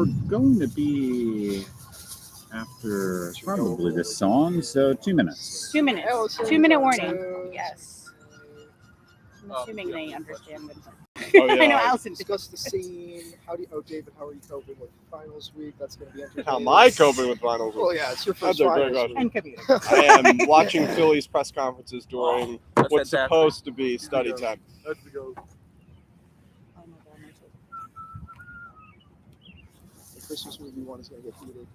we're going to be after probably this song, so 2 minutes. 2 minutes. 2 minute warning. Yes. I'm assuming they understand it. Oh, yeah. I know Allison. Discuss the scene. David, how are you coping with finals week? That's going to be entertaining. How am I coping with finals? Well, yeah, it's your That's first a great finals question. week. And computer. I am watching Philly's press conferences during what's supposed to be study time. That's the go. Oh my God, my turn. The Christmas movie one is going to get heated.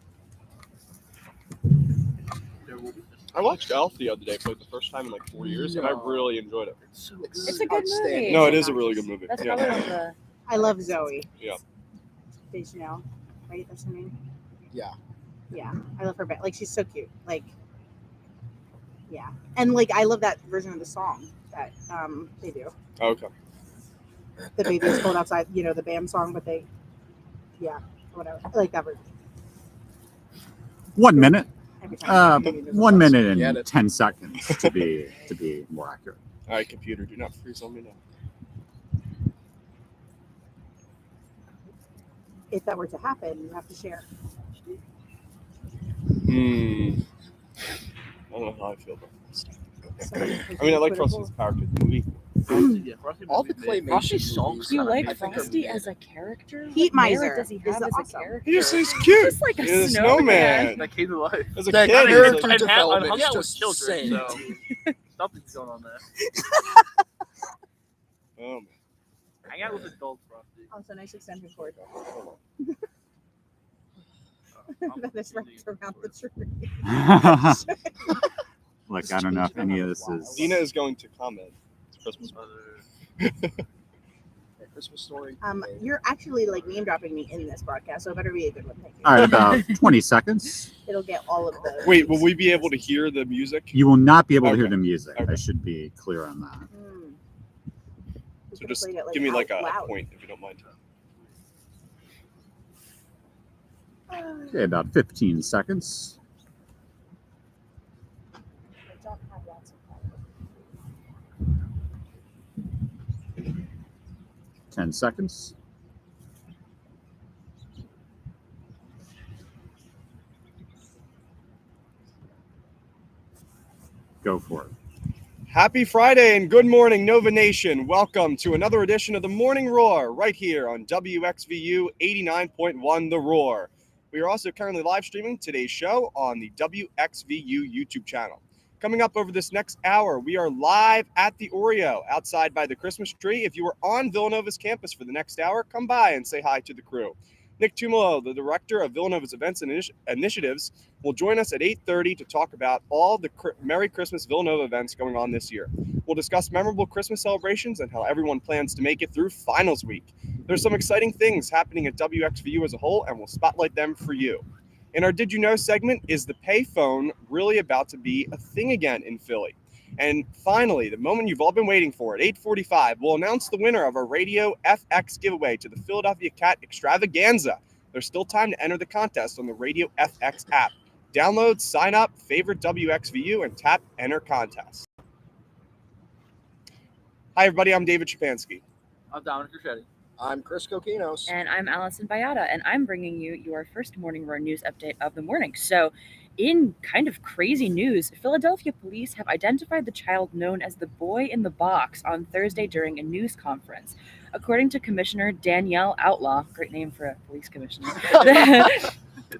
I watched Elf the other day for the first time in like 4 years, and I really enjoyed it. It's It's a good movie. No, it is a really good movie. That's Yeah. probably one of the. I love Zoe. Yeah. Deschanel, right? That's her name. Yeah. Yeah, I love her. Like, she's so cute. Like, yeah, and like I love that version of the song that they do. Okay. The baby is cold outside. You know, the BAM song, but they, yeah, whatever. I like that version. 1 minute. Every time. 1 minute Get and it. 10 seconds to be more accurate. All right, computer, do not freeze on me now. If that were to happen, you have to share. I don't know how I feel about this. So, I mean, I like Frosty's character in the movie. All the claymation Frosty's songs movies, You I like think, are Frosty mid. as a character? Heat What merit Miser does he is have as awesome. a character? He's just cute. Just like a He's a snowman. That came to life. As a That kid, character he's like, development hung is out with just children, insane. so something's going on there. oh man. Hang out with adults, Frosty. Also, nice extension cord. I'm That is wrapped around the tree. Look, I don't know if any of this is. Dina is going to comment. It's Christmas. Yeah, Christmas story. You're actually like name dropping me in this broadcast, so it better be a good one. Thank you. All right, about 20 seconds. It'll get all of the. Wait, will we be able to hear the music? You will not be able to hear Okay. the music. Okay. I should be clear on that. We So could've just played it, give me out like a loud. point if you don't mind. Okay, about 15 seconds. I don't have lots of time. 10 seconds. Go for it. Happy Friday and good morning, Nova Nation. Welcome to another edition of the Morning Roar right here on WXVU 89.1 The Roar. We are also currently live streaming today's show on the WXVU YouTube channel. Coming up over this next hour, we are live at the Oreo outside by the Christmas tree. If you are on Villanova's campus for the next hour, come by and say hi to the crew. Nick Tumolo, the director of Villanova's events and initiatives, will join us at 8:30 to talk about all the Merry Christmas Villanova events going on this year. We'll discuss memorable Christmas celebrations and how everyone plans to make it through finals week. There's some exciting things happening at WXVU as a whole, and we'll spotlight them for you. In our Did You Know segment, is the payphone really about to be a thing again in Philly? And finally, the moment you've all been waiting for at 8:45, we'll announce the winner of our Radio FX giveaway to the Philadelphia Cat Extravaganza. There's still time to enter the contest on the Radio FX app. Download, sign up, favorite WXVU, and tap Enter Contest. Hi, everybody. I'm David Shapansky. I'm Dominic Ricchetti. I'm Chris Kokinos. And I'm Allison Bayata, and I'm bringing you your first Morning Roar news update of the morning. So, in kind of crazy news, Philadelphia police have identified the child known as the boy in the box on Thursday during a news conference. According to Commissioner Danielle Outlaw, great name for a police commissioner,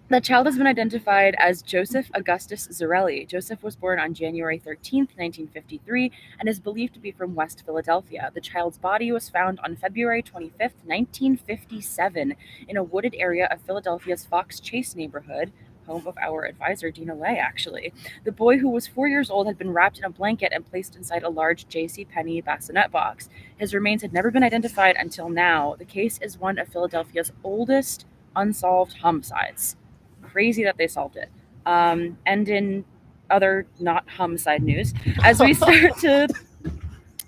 the child has been identified as Joseph Augustus Zarelli. Joseph was born on January 13th, 1953, and is believed to be from West Philadelphia. The child's body was found on February 25th, 1957, in a wooded area of Philadelphia's Fox Chase neighborhood, home of our advisor, Dina Lay, actually. The boy, who was 4 years old, had been wrapped in a blanket and placed inside a large JCPenney bassinet box. His remains had never been identified until now. The case is one of Philadelphia's oldest unsolved homicides. Crazy that they solved it. And in other not homicide news, as we start to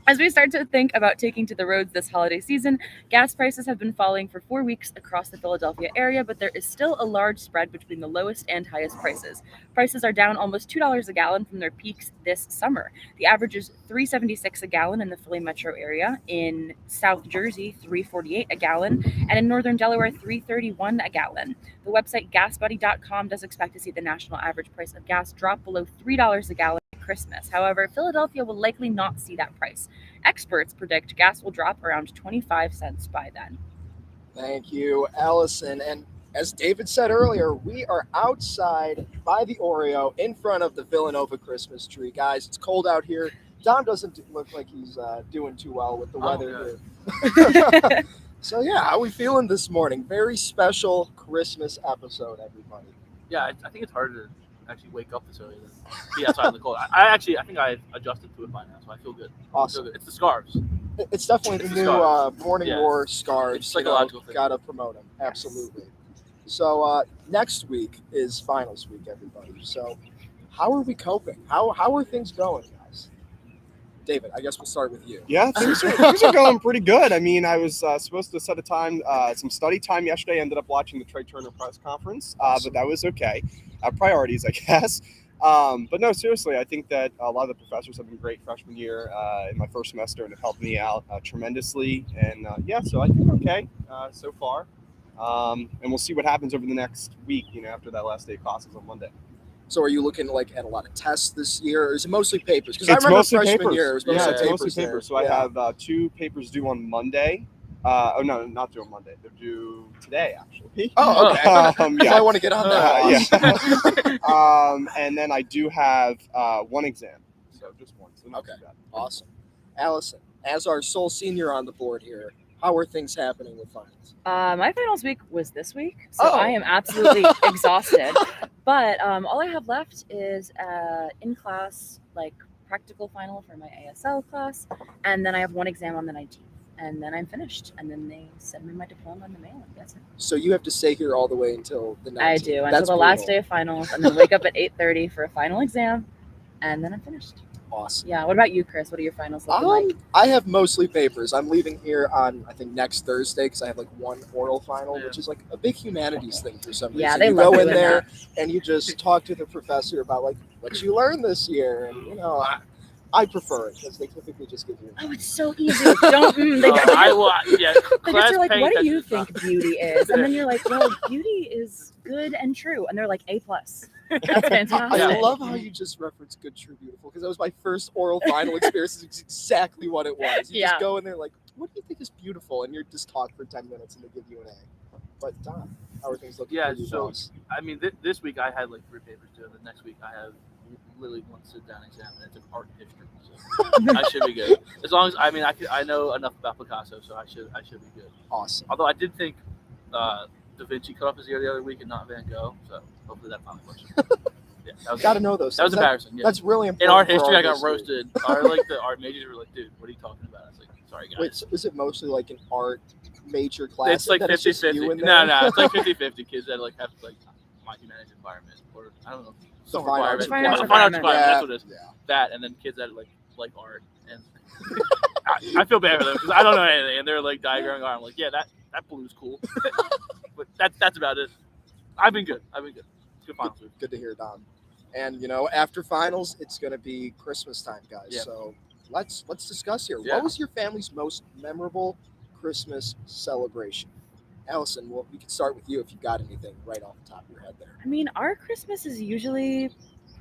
As we start to think about taking to the roads this holiday season, gas prices have been falling for 4 weeks across the Philadelphia area, but there is still a large spread between the lowest and highest prices. Prices are down almost $2 a gallon from their peaks this summer. The average is $3.76 a gallon in the Philly metro area, in South Jersey $3.48 a gallon, and in northern Delaware $3.31 a gallon. The website gasbuddy.com does expect to see the national average price of gas drop below $3 a gallon at Christmas. However, Philadelphia will likely not see that price. Experts predict gas will drop around 25 cents by then. Thank you, Allison. And as David said earlier, we are outside by the Oreo in front of the Villanova Christmas tree. Guys, it's cold out here. Dom doesn't look like he's doing too well with the weather here. So, yeah, how are we feeling this morning? Very special Christmas episode, everybody. Yeah, I think it's hard to actually wake up this early and be outside in the cold. I think I've adjusted to it by now, so I feel good. Awesome. It's the scarves. It's definitely It's the the new scarves. Morning Roar scarves. It's psychological thing. Gotta promote them. Absolutely. So next week is finals week, everybody. So how are we coping? How are things going, guys? David, I guess we'll start with you. Yeah, things are going pretty good. I mean, I was supposed to set a time, some study time yesterday. Ended up watching the Trey Turner press conference, but that was okay. Priorities, I guess. But no, seriously, I think that a lot of the professors have been great freshman year in my first semester and have helped me out tremendously. And so I think okay so far. And we'll see what happens over the next week, after that last day of classes on Monday. So are you looking at a lot of tests this year, or is it mostly papers? Because It's I remember mostly freshman papers. year, it was Yeah, mostly it's papers. mostly there. papers. So I have 2 papers due on Monday. No, not due on Monday. They're due today, actually. Oh, okay. Yeah. I want to get on that. And then I do have 1 exam. So just 1. So not Okay. too bad. Awesome. Allison, as our sole senior on the board here, how are things happening with finals? My finals week was this week, so Oh. I am absolutely exhausted. But all I have left is in-class, practical final for my ASL class, and then I have 1 exam on the 19th, and then I'm finished. And then they send me my diploma in the mail. That's it. So you have to stay here all the way until the 19th. I do until That's the last brutal. day of finals, and then wake up at 8:30 for a final exam, and then I'm finished. Awesome. Yeah. What about you, Chris? What are your finals looking like? I have mostly papers. I'm leaving here on, I think, next Thursday because I have 1 oral final, Yeah. which is a big humanities thing for some reason. Yeah, they you love go in doing there that. and you just talk to the professor about what you learned this year, and I prefer it because they typically just give you. Oh, it's so easy. Don't. They Because they're like, what do you think beauty is? And then you're like, well, beauty is good and true. And they're like, A+. That's fantastic. I love how you just referenced good, true, beautiful, because that was my first oral final experience. It's exactly what it was. You Yeah. just go in there what do you think is beautiful? And you just talk for 10 minutes and they give you an A. But Don, how are things looking Yeah, for you, so- boss? I mean, this week I had 3 papers due, and the next week I have literally 1 sit-down exam, and it's an art history. So I should be good. As long as I know enough about Picasso, so I should be good. Awesome. Although I did think Da Vinci cut off his ear the other week and not Van Gogh, so hopefully that finally works. Yeah, that was Got to know those. that was things. embarrassing. Yeah. That's really In important. art for history, I got history. roasted. The art majors were like, "Dude, what are you talking about?" I was like, "Sorry, guys." Wait, so is it mostly an art major class? It's like that it's just 50-50. you in there? No, it's like 50-50 kids that have my humanities environment, or I don't know, some fine arts requirement. environment. Fine arts Yeah. environment. That's what it is. Yeah. That, and then kids that like art, and I feel bad for them because I don't know anything, and they're diagramming art. I'm like, yeah, that blue's cool, but that's about it. I've been good. It's good finals week. Good to hear, Don. And after finals, it's going to be Christmas time, guys. Yeah. So let's discuss here. Yeah. What was your family's most memorable Christmas celebration? Allison, we can start with you if you got anything right off the top of your head there. I mean, our Christmas is usually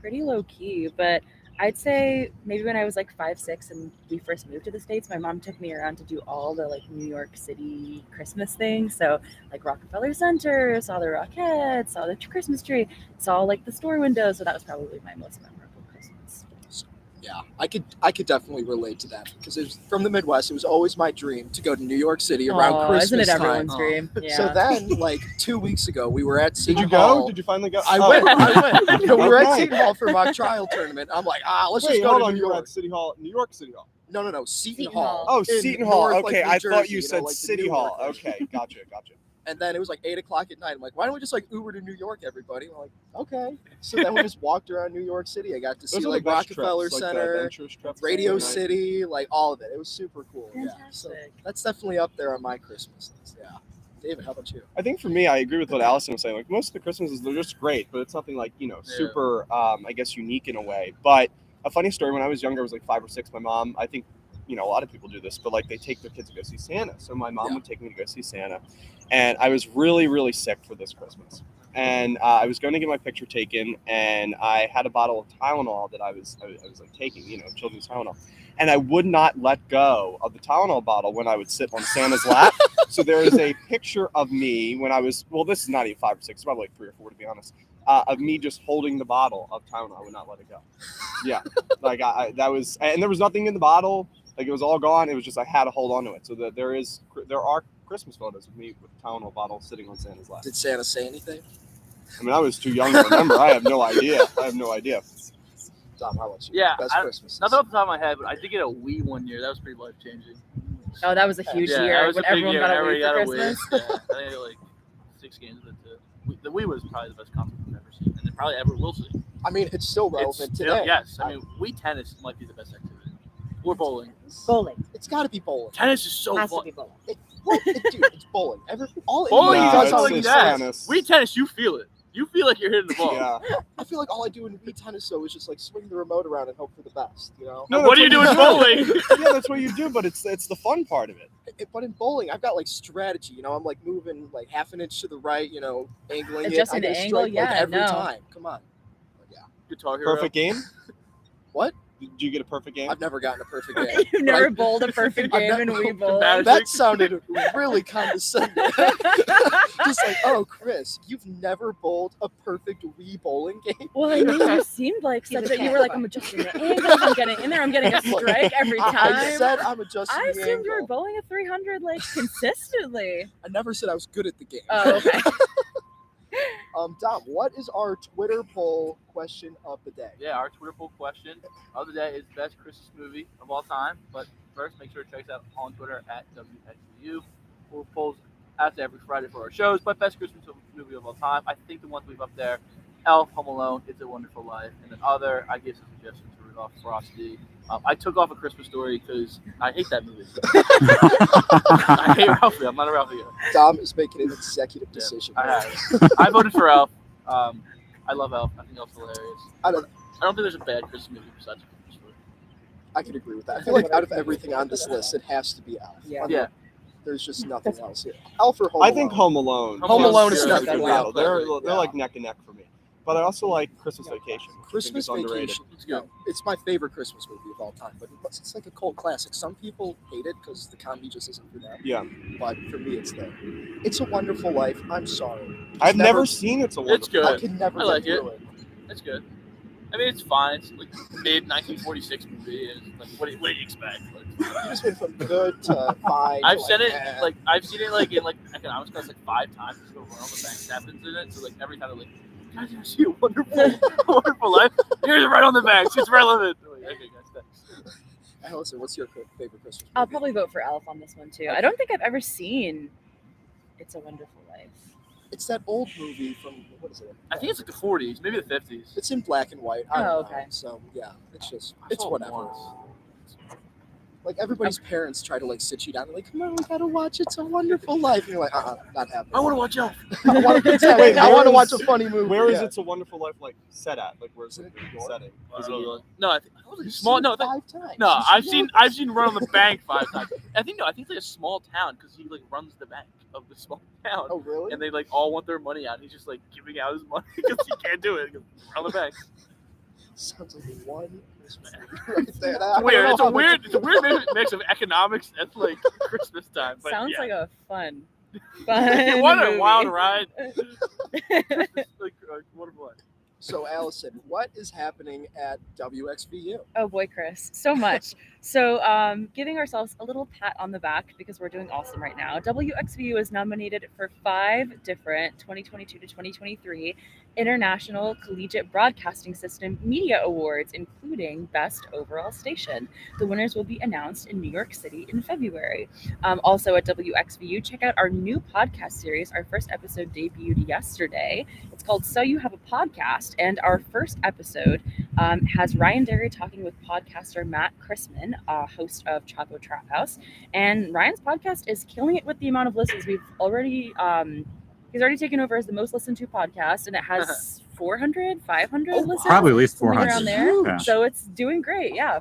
pretty low key, but I'd say maybe when I was 5, 6 and we first moved to the States, my mom took me around to do all the New York City Christmas things. So Rockefeller Center, saw the Rockettes, saw the Christmas tree, saw the store windows. So that was probably my most memorable Christmas. Yeah, I could definitely relate to that because it was from the Midwest. It was always my dream to go to New York City around Aw, Christmas isn't it time. everyone's dream? Yeah. So then, 2 weeks ago, we were at Did Seton you go? Hall. Did you finally go? I Oh. went. We were at Okay. Seton Hall for mock trial tournament. I'm like, let's Wait, just go hold to on. New You were York. at City Hall, New York City Hall. No, Seton Seton Hall. Hall. Oh, in Seton Hall. North, Okay, New I thought Jersey, you said the City Newark Hall. version. Okay, gotcha. And then it was like 8 o'clock at night. I'm like, why don't we just like Uber to New York, everybody? We're like, okay. So then we just walked around New York City. I got to see Those are the like best Rockefeller trips, like the Center, adventurous trips. Radio Nice. City, like all of it. It was super cool. Yeah. So Fantastic. that's definitely up there on my Christmas list. Yeah. David, how about you? I think for me, I agree with what Allison was saying. Like most of the Christmases, they're just great, but it's nothing like super, I guess, unique in a way. But a funny story: when I was younger, I was like 5 or 6. My mom, I think, a lot of people do this, but like they take their kids to go see Santa. So my mom would take me to go see Santa, and I was really, really sick for this Christmas. And I was going to get my picture taken, and I had a bottle of Tylenol that I was like taking, children's Tylenol. And I would not let go of the Tylenol bottle when I would sit on Santa's lap. So there is a picture of me when I was, well, this is not even 5 or 6, it's probably like 3 or 4 to be honest, of me just holding the bottle of Tylenol. I would not let it go. Yeah, like that was, and there was nothing in the bottle. Like it was all gone. It was just I had to hold on to it. So that there are Christmas photos of me with the Tylenol bottle sitting on Santa's lap. Did Santa say anything? I mean, I was too young to remember. I have no idea. Dom, how about you? Yeah, Best Christmas. Nothing off the top of my head, but I did get a Wii one year. That was pretty life changing. Oh, that was a huge Yeah, that year was when a big everyone year. got a Everybody Wii for got a Christmas. Wii. Yeah, I think I got like 6 games of it. The Wii was probably the best console I've ever seen, and it probably ever will see. I mean, it's still relevant It's today. yes, I mean, Wii tennis might be the best activity. Or bowling. Bowling It's got to be bowling. Tennis is so has to fun. be bowling. Dude, it's bowling. Bowling No, is it's like just that. tennis. Wii tennis, you feel it. You feel like you're hitting the ball. Yeah. I feel like all I do in Wii tennis though is just like swing the remote around and hope for the best, No, And what that's do you do what in bowling? Yeah, that's what you do, but it's the fun part of it. But in bowling, I've got like strategy. I'm like moving like half an inch to the right. Angling Adjusting it. I the get a angle, strike, like, yeah, every no. time. Come on. Guitar Hero. Perfect game? What? Did you get a perfect game? I've never gotten a perfect game. You've never bowled a perfect I've game in never- Wii bowling. Magic. That sounded really condescending. Just like, oh, Chris, you've never bowled a perfect Wii bowling game? Well, I mean, you seemed like He's such a a. You cat. were like, I'm adjusting the angles. I'm getting in there. I'm getting a strike every I time. said I'm adjusting I the assumed you were angle. bowling a 300 like consistently. I never said I was good at the game. Oh, okay. Dom, what is our Twitter poll question of the day? Yeah, our Twitter poll question of the day is best Christmas movie of all time. But first, make sure to check us out on Twitter at WXVU. We'll post after every Friday for our shows. But best Christmas movie of all time, I think the ones we've up there: Elf, Home Alone, It's a Wonderful Life, and then other. I gave some suggestions to Rudolph, Frosty. I took off A Christmas Story because I hate that movie. I hate Ralphie. I'm not a Ralphie guy. Dom is making an executive decision. I voted for Elf. I love Elf. I think Elf's hilarious. I don't think there's a bad Christmas movie besides A Christmas Story. I could agree with that. I feel like out of everything on this list, it has to be Elf. Yeah. Like, Yeah. There's just nothing else here. Elf or Home I think Alone? Home Alone. Home Alone is a definitely good battle. up there. They're like neck and neck for me. But I also like Christmas Vacation. which I think Christmas is underrated. Vacation. It's good. It's my favorite Christmas movie of all time, but it's like a cult classic. Some people hate it because the comedy just isn't for them. Yeah. But for me, it's there. It's a Wonderful Life. I'm sorry. I've never seen It's a Wonderful It's good. I could never I like get it. through it. It's good. I mean, it's fine. It's like mid 1946 movie. And like, what do you expect? Like, You just went from good to fine. I've to seen it eh. like I've seen it like in like economics class like 5 times. Just go run on the banks happens in it. So like every time I'm like, guys, you see a wonderful life. Here's it right on the banks. It's relevant. I'm like, okay, guys, thanks. Allison, what's your favorite Christmas movie? I'll probably vote for Elf on this one too. I don't think I've ever seen It's a Wonderful Life. It's that old movie from, what is it? I think it's like the 40s, maybe the 50s. It's in black and white. I don't Oh, know. okay. So, yeah, it's just, I it's saw it whatever. once. Like, everybody's parents try to, like, sit you down and, like, come on, we gotta watch It's a Wonderful Life. And you're like, not happening. I want to watch Elf. I want Wait, to where watch a is- funny movie. Where is yeah. It's a Wonderful Life like set at? Like where's Is it the in New York? setting? Is it No, I think it was like You've small. seen No, it 5 times. no, You should I've know seen Run on the Bank 5 times. I think it's like a small town because he like runs the bank of the small town, Oh, really? and they like all want their money out. And he's just like giving out his money because he can't do it. He goes, Run the bank. Sounds like one Christmas movie right there. It's weird. It's a weird mix of economics and like Christmas time. But Sounds yeah. like a fun. What a movie. wild ride. Like wonderful life. So, Allison, what is happening at WXVU? Oh boy, Chris, so much. So, giving ourselves a little pat on the back because we're doing awesome right now. WXVU is nominated for 5 different 2022 to 2023 International Collegiate Broadcasting System Media Awards, including Best Overall Station. The winners will be announced in New York City in February. Also at WXVU, check out our new podcast series. Our first episode debuted yesterday. It's called So You Have a Podcast, and our first episode has Ryan Derry talking with podcaster Matt Chrisman, host of Chapo Trap House. And Ryan's podcast is killing it with the amount of listens. We've already, he's already taken over as the most listened to podcast, and it has 400, 500 listens. Probably at least something 400. around there. Yeah. So it's doing great, yeah.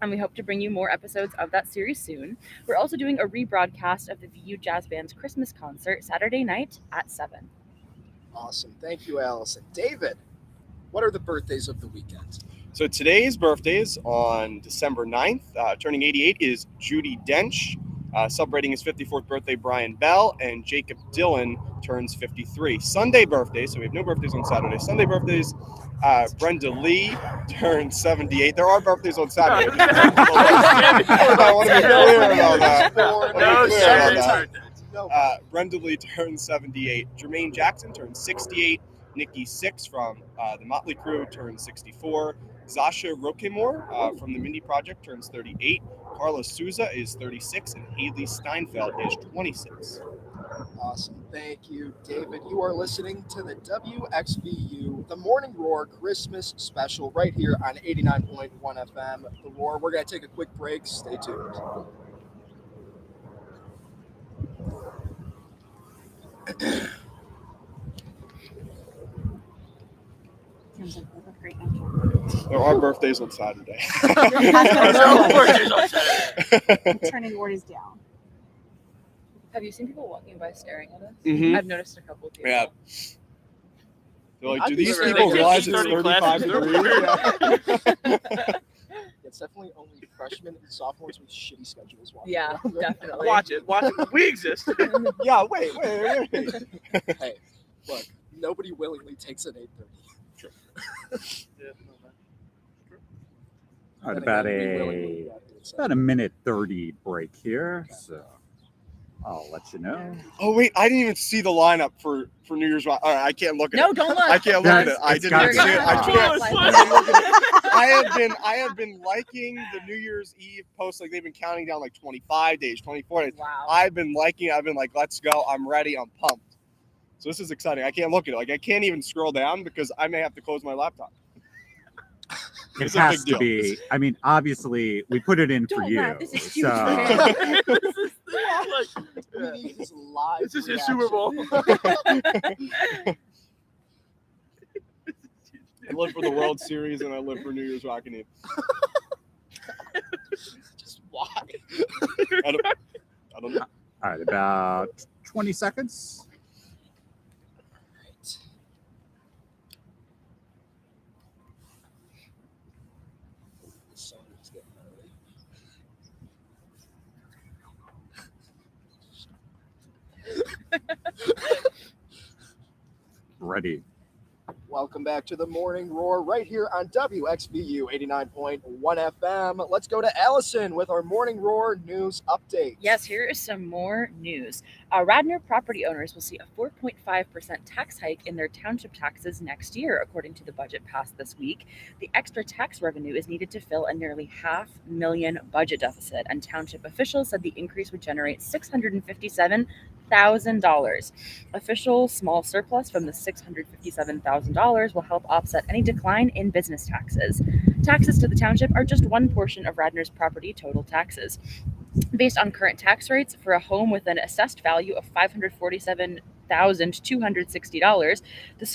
And we hope to bring you more episodes of that series soon. We're also doing a rebroadcast of the VU Jazz Band's Christmas concert Saturday night at 7. Awesome. Thank you, Allison. David, what are the birthdays of the weekend? So today's birthdays on December 9th, turning 88 is Judy Dench. Celebrating his 54th birthday, Brian Bell, and Jacob Dillon turns 53. Sunday birthdays, so we have no birthdays on Saturday. Sunday birthdays, Brenda Lee turns 78. There are birthdays on Saturday. I want to be clear about that. No, sir. Brenda Lee turns 78. Jermaine Jackson turns 68. Nikki Six from the Motley Crue turns 64. Zasha Roquemore from the Mindy Project turns 38. Carla Souza is 36, and Haley Steinfeld is 26. Awesome. Thank you, David. You are listening to the WXVU, the Morning Roar Christmas special right here on 89.1 FM, The Roar. We're going to take a quick break. Stay tuned. Sounds like we have a great intro. There are birthdays on Saturday. I'm turning orders down. Have you seen people walking by staring at us? Mhm. I've noticed a couple of people. Yeah. They're like, I'd do be these really people like realize it's 30 35 classes. degrees? Yeah. It's definitely only freshmen and sophomores with shitty schedules walking Yeah, around. definitely. Watch it. We exist. Yeah, wait. Hey, look, nobody willingly takes an 8:30. All right, about a minute 30 break here, so I'll let you know. Oh, wait, I didn't even see the lineup for New Year's. All right, I can't look at No, it. don't look. I can't look at it. I It's did got not to see be. it. I can't. I have been liking the New Year's Eve posts. Like they've been counting down like 25 days, 24 days. Wow. I've been liking it. I've been like, let's go. I'm ready. I'm pumped. So this is exciting. I can't look at it. Like I can't even scroll down because I may have to close my laptop. It It's a has big to deal. be. I mean, obviously, we put it in for Don't you. laugh. This is huge so, for him. We need his live This is his reaction. Super Bowl. I live for the World Series and I live for New Year's Rockin' Eve. Just why? I don't know. all right, about 20 seconds. Right. The sun is getting early. Ready. Welcome back to the Morning Roar right here on WXVU 89.1 FM. Let's go to Allison with our Morning Roar news update. Yes, here is some more news. Radnor property owners will see a 4.5% tax hike in their township taxes next year, according to the budget passed this week. The extra tax revenue is needed to fill a nearly $500,000 budget deficit, and township officials said the increase would generate $657,000. Official small surplus from the $657,000 will help offset any decline in business taxes. Taxes to the township are just one portion of Radnor's property total taxes. Based on current tax rates, for a home with an assessed value of $547,260, the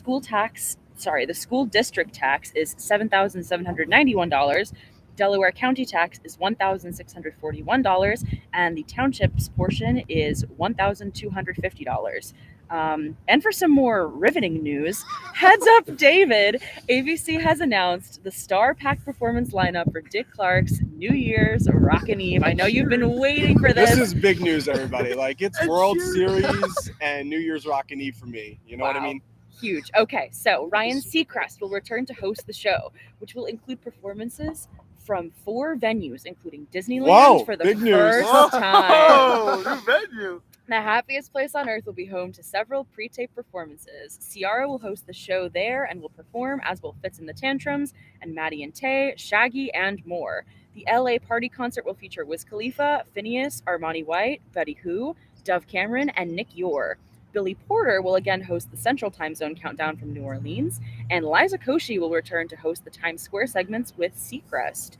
school district tax is $7,791. Delaware County tax is $1,641, and the township's portion is $1,250. And for some more riveting news, heads up, David, ABC has announced the Star Pack performance lineup for Dick Clark's New Year's Rockin' Eve. I know you've been waiting for this. This is big news, everybody. Like it's World Series and New Year's Rockin' Eve for me. You know what I Wow. mean? Huge. Okay, so Ryan Seacrest will return to host the show, which will include performances from 4 venues, including Disneyland Whoa, for the big news. first time. Whoa, new venue. The happiest place on earth will be home to several pre-taped performances. Ciara will host the show there and will perform, as will Fitz and the Tantrums, and Maddie and Tay, Shaggy, and more. The LA Party concert will feature Wiz Khalifa, Phineas, Armani White, Betty Who, Dove Cameron, and Nick Yor. Billy Porter will again host the Central Time Zone countdown from New Orleans, and Liza Koshy will return to host the Times Square segments with Seacrest.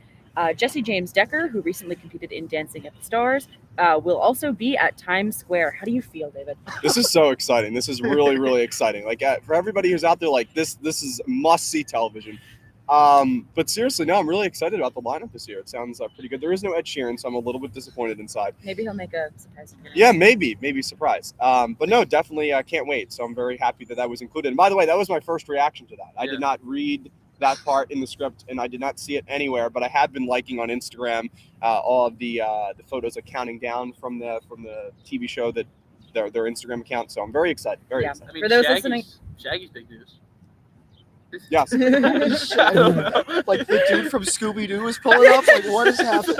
Jesse James Decker, who recently competed in Dancing at the Stars, will also be at Times Square. How do you feel, David? This is so exciting. This is really, really exciting. Like for everybody who's out there, like this is must-see television. But seriously, no, I'm really excited about the lineup this year. It sounds pretty good. There is no Ed Sheeran, so I'm a little bit disappointed inside. Maybe he'll make a surprise appearance. Yeah, maybe surprise. But no, definitely can't wait. So I'm very happy that was included. And by the way, that was my first reaction to that. I did not read that part in the script, and I did not see it anywhere. But I had been liking on Instagram all of the photos of counting down from the TV show, that their Instagram account. So I'm very excited. Very excited. I mean, For those Shaggy's, listening- Shaggy's big news. Yes. Like the dude from Scooby-Doo is pulling up. Like, what is happening?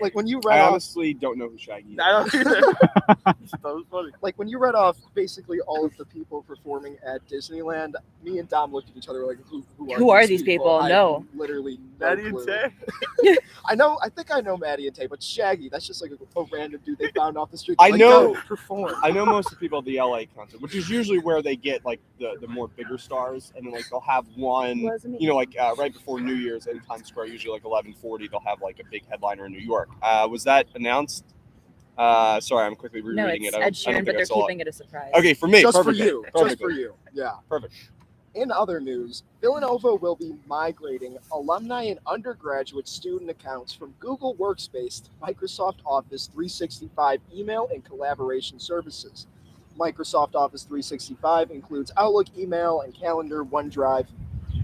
Like when you read I off, honestly don't know who Shaggy is. I don't either. That was funny. like when you read off basically all of the people performing at Disneyland, me and Dom looked at each other like, Who are these people? I No. literally no Maddie and clue. Tay. I think I know Maddie and Tay, but Shaggy, that's just like a random dude they found off the street. I Like, know- go, perform. I know most of the people at the LA concert, which is usually where they get like the more bigger stars, and then like they'll have one, like right before New Year's in Times Square, usually like 11:40, they'll have like a big headliner in New York. Was that announced? Sorry, I'm quickly No, rereading it's it. Ed I don't Sheeran, think but I they're saw keeping it a surprise. Okay, for me, Just perfect. for you. Perfect. Just for you. Yeah. Perfect. In other news, Villanova will be migrating alumni and undergraduate student accounts from Google Workspace to Microsoft Office 365 email and collaboration services. Microsoft Office 365 includes Outlook, email, and calendar, OneDrive,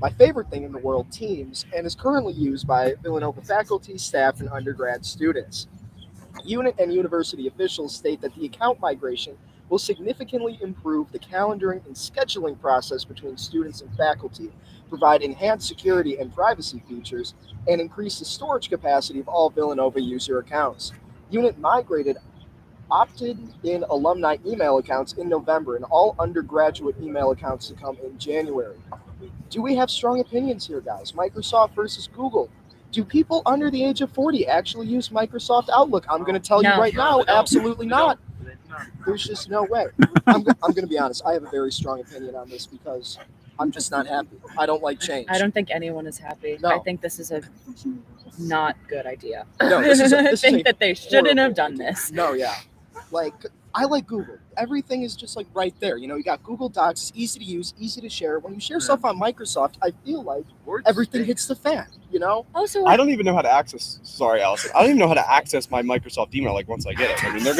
my favorite thing in the world, Teams, and is currently used by Villanova faculty, staff, and undergrad students. Unit and university officials state that the account migration will significantly improve the calendaring and scheduling process between students and faculty, provide enhanced security and privacy features, and increase the storage capacity of all Villanova user accounts. Unit migrated opted-in alumni email accounts in November and all undergraduate email accounts to come in January. Do we have strong opinions here, guys? Microsoft versus Google. Do people under the age of 40 actually use Microsoft Outlook? I'm going to tell you No. right now, They don't. absolutely They not. don't. They don't. There's just no way. I'm going to be honest. I have a very strong opinion on this because I'm just not happy. I don't like change. I don't think anyone is happy. No. I think this is a not good idea. No, this is a- I this is think a that they shouldn't have horrible done idea. this. No, yeah. Like, I like Google. Everything is just like right there. You know, you got Google Docs, it's easy to use, easy to share. When you share stuff on Microsoft, I feel like Words everything stink. hits the fan, you know? Also, I don't even know how to access. Sorry, Allison. I don't even know how to access my Microsoft email. Like once I get it, I mean, they're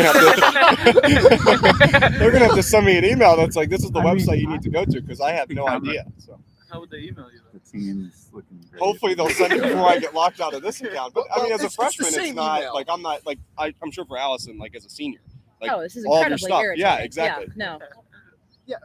gonna have to send me an email that's like, this is the I mean, website you need to go to, because I have no idea. So How would they email you? The team's looking great. hopefully they'll send it before I get locked out of this account. But I mean, as a It's the freshman, it's same not email. like I'm not like I'm sure for Allison, like as a senior, like oh, this is all of your incredibly stuff. irritating. Yeah, exactly. Yeah, no.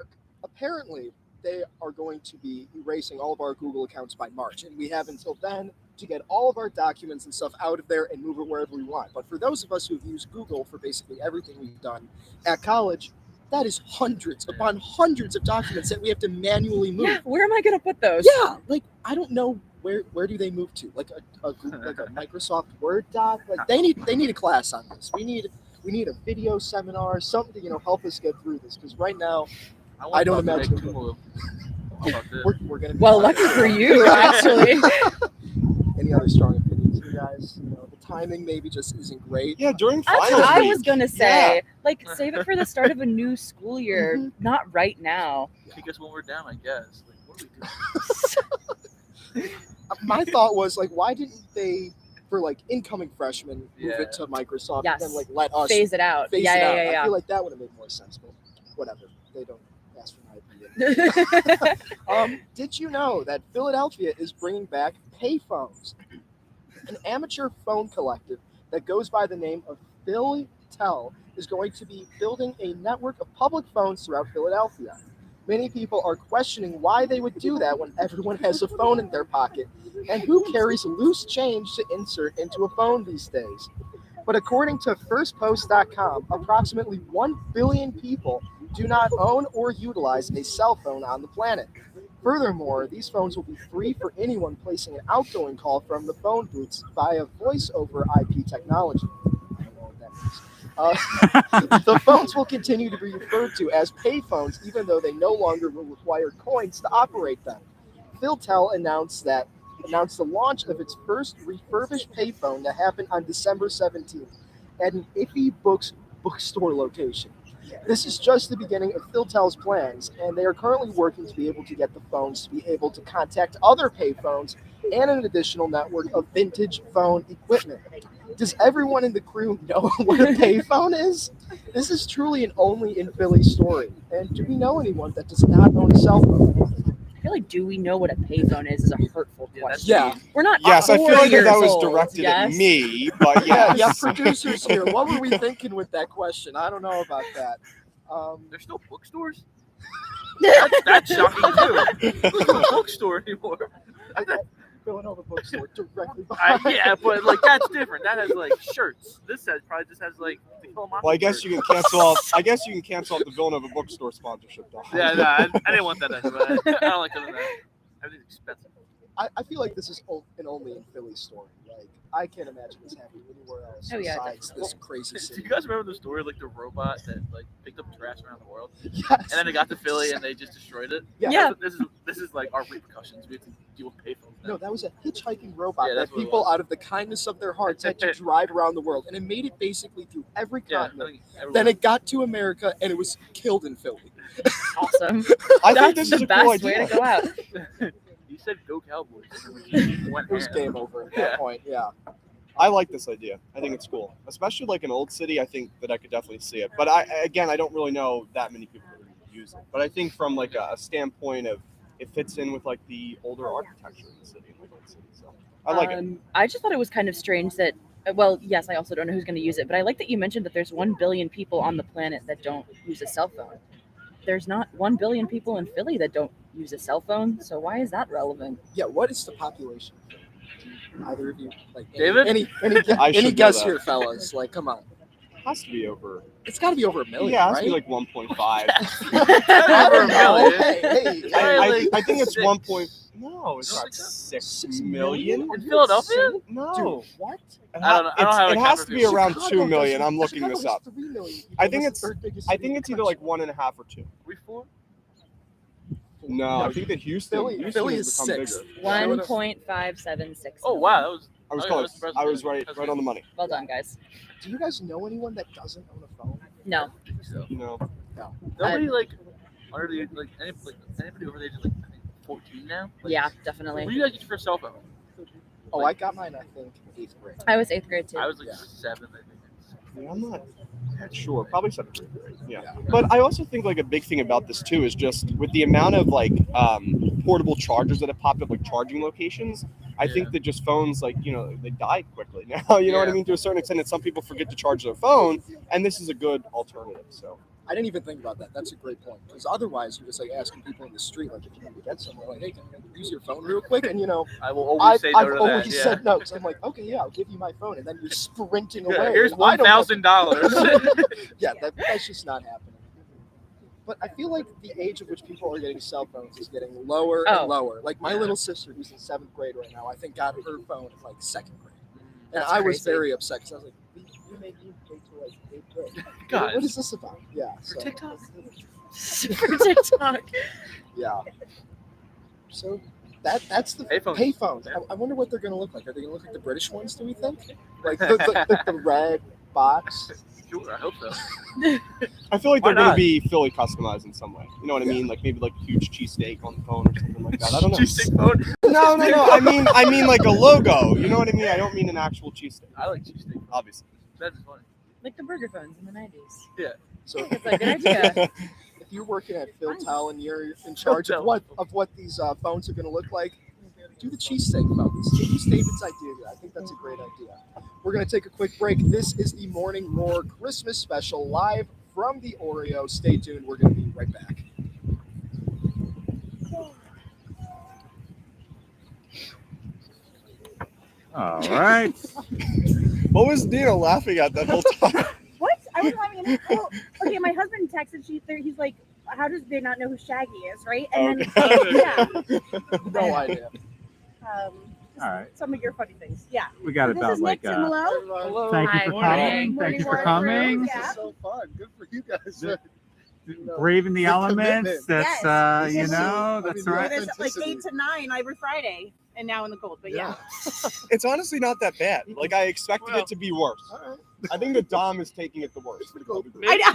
Apparently, they are going to be erasing all of our Google accounts by March, and we have until then to get all of our documents and stuff out of there and move it wherever we want. But for those of us who've used Google for basically everything we've done at college, that is hundreds upon hundreds of documents that we have to manually move. Yeah, where am I gonna put those? Yeah, like I don't know where do they move to? Like a Microsoft Word doc? Like they need a class on this. We need a video seminar, something to help us get through this. Because right now want I don't to imagine- make Kumo. How about this? we're gonna. Be Well, lucky for you, actually. Any other strong opinions, you guys? The timing maybe just isn't great. Yeah, during That's finals what I week. was gonna say. Yeah. Like, save it for the start of a new school year, Mhm. not right now. Take us when we're down, I guess. Like, what are we doing? My thought was like, why didn't they, for like incoming freshmen, move Yeah. it to Microsoft Yes. and then like let us Phase it out. phase yeah, it out? yeah, I yeah, feel like that would have made more sense, but whatever. They don't ask for my opinion. yeah. Did you know that Philadelphia is bringing back payphones? An amateur phone collective that goes by the name of PhilTel is going to be building a network of public phones throughout Philadelphia. Many people are questioning why they would do that when everyone has a phone in their pocket, and who carries loose change to insert into a phone these days. But according to firstpost.com, approximately 1 billion people do not own or utilize a cell phone on the planet. Furthermore, these phones will be free for anyone placing an outgoing call from the phone booths via voice over IP technology. I don't know what that means. The phones will continue to be referred to as payphones, even though they no longer will require coins to operate them. Philtel announced the launch of its first refurbished payphone to happen on December 17th at an Iffy Books bookstore location. This is just the beginning of Philtel's plans, and they are currently working to be able to get the phones to be able to contact other payphones and an additional network of vintage phone equipment. Does everyone in the crew know what a payphone is? This is truly an only in Philly story. And do we know anyone that does not own a cell phone? I feel like, do we know what a payphone is a hurtful Yeah, that's question. Yeah. We're not Yes, I 4 feel like years that was old, directed at yes? me, but Yeah, yes. producers here. What were we thinking with that question? I don't know about that. There's still bookstores. That's shocking too. There's no bookstore anymore. Villanova bookstore directly I, behind. yeah, but like that's different. That has like shirts. This has probably just has like the Philomopoulos Well, I guess shirt. you can cancel off. I guess you can cancel off the Villanova bookstore sponsorship, though. Yeah, no, I didn't want that anyway. I don't like doing that. Everything's expensive. I feel like this is an only in Philly story. Like, I can't imagine this happening anywhere else Oh, yeah, besides this crazy Do city. you guys remember the story, like the robot that like picked up trash around the world, Yes. and then it got to Philly and they just destroyed it? Yeah. This is like our repercussions. We have to deal with payphones. No, that was a hitchhiking robot Yeah, that that's what it people, was. out of the kindness of their hearts, had to drive around the world, and it made it basically through every Yeah, I continent. think everyone- Then it got to America, and it was killed in Philly. Awesome. I think That's this the is a best cool way idea. to go out. You said go Cowboys. And we just went It was ham. game over at Yeah. that point. Yeah. I like this idea. I think it's cool, especially like an old city. I think that I could definitely see it. But I don't really know that many people that would use it. But I think from like a standpoint of it fits in with like the older architecture in the city, in the old city. So I like it. I just thought it was kind of strange that, well, yes, I also don't know who's going to use it, but I like that you mentioned that there's 1 billion people on the planet that don't use a cell phone. There's not 1 billion people in Philly that don't use a cell phone, so why is that relevant? Yeah. What is the population? Either of you, like David? Any I should know guess that. here, fellas? Like, come on. It has to be over. It's got to be over a million, Yeah, it has right? to be like 1.5. I Over don't a know. million. Hey, I think it's Six. 1 point. No, it's You don't not think so? 6 million. Are In you Philadelphia? insane? No. Dude, what? I don't know. I don't have a It has to be calculator. around Chicago 2 million. does- I'm looking Chicago this has up. 3 million people. I think That's the it's- third biggest I city think in it's the either like country. 1.5 or 2. We four? No, I think that Houston. Philly Houston is has become 6. bigger. 1.576. Oh wow, that was. I was okay, close. that's I was impressive. right on the money. Well done, guys. Do you guys know anyone that doesn't own a phone? No. So, You know, nobody like under the anybody over the age of like I think 14 now. Like, Yeah, When definitely. did you guys get your first cell phone? Oh, I got mine, I think, in 8th grade. I was 8th grade too. I was like Yeah. 7, I think. yeah, I'm not sure. Probably 7th grade. Yeah. But I also think like a big thing about this too is just with the amount of like portable chargers that have popped up, like charging locations. I think that just phones, like, you know, they die quickly now. You know what I Yeah. mean? To a certain extent, and some people forget to charge their phone, and this is a good alternative. So I didn't even think about that. That's a great point. Because otherwise, you're just like asking people in the street, like, if you need to get somewhere, like, hey, can I use your phone real quick? And, you know, I will always say no I've to always that. Yeah. said no. So I'm like, okay, yeah, I'll give you my phone. And then you're sprinting Yeah, away. here's and I don't have- $1,000. Yeah, that's just not happening. But I feel like the age at which people are getting cell phones is getting lower Oh. and lower. Like my Yeah. little sister, who's in 7th grade right now, I think got her phone in like 2nd grade. And That's I was crazy. very upset because I was like, we made you wait till like 8th grade. Guys. What is this about? Yeah. For TikTok? For TikTok. Yeah. So that's the Payphones. payphones. Yeah. I wonder what they're going to look like. Are they going to look like the British ones, do we think? Like the red box? Sure, I hope so. I feel like Why they're going to not? be Philly customized in some way. You know what I mean? Like maybe like a huge cheesesteak on the phone or something like that. I don't know. Cheesesteak phone. No. I mean like a logo. You know what I mean? I don't mean an actual cheesesteak. I like cheesesteak. Obviously. That is funny. Like the burger phones in the 90s. So That's a good idea. if you're working at Philtel and you're in charge of what these phones are going to look like, do the cheesesteak phones. Use David's idea here. I think that's a great idea. We're going to take a quick break. This is the Morning Roar Christmas special live from the Oreo. Stay tuned. We're going to be right back. All right. What was Dina laughing at that whole time? What? I was having an oh, okay. My husband texted. He's like, "How does they not know who Shaggy is?" Right? And then yeah, No idea. just All right. some of your funny things. Yeah. We got So this about is like Nick Timolo. Hello. thank you Hi, for morning. coming. Thank Morning you for walk coming. through. This Yeah. is so fun. Good for you guys. Braving the The elements. commitment. That's Yes. you Yes. know, I that's mean, right. It is like Authenticity. 8 to 9 every Friday, and now in the cold. But yeah. It's honestly not that bad. Like I expected it to be worse. All right. I think the Dom is taking it the worst. It's pretty cool. I know.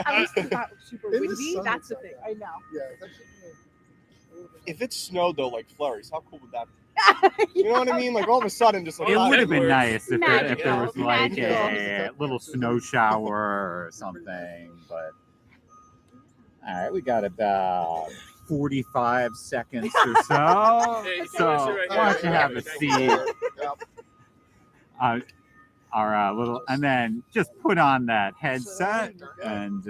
At least it's not super In the windy. sun, That's the it's thing. not I know. Yeah, it's actually a little bit If it snowed though, like flurries, how cool would that be? You know what I mean? Like all of a sudden, just like It Oh, would have been Jaguars. nice if there was Magical, like magical. a little snow shower or something, but all right, we got about 45 seconds or so. Hey, you So wanna sit right why don't you here? have a Thank seat? Yep. Our little, and then just put on that headset and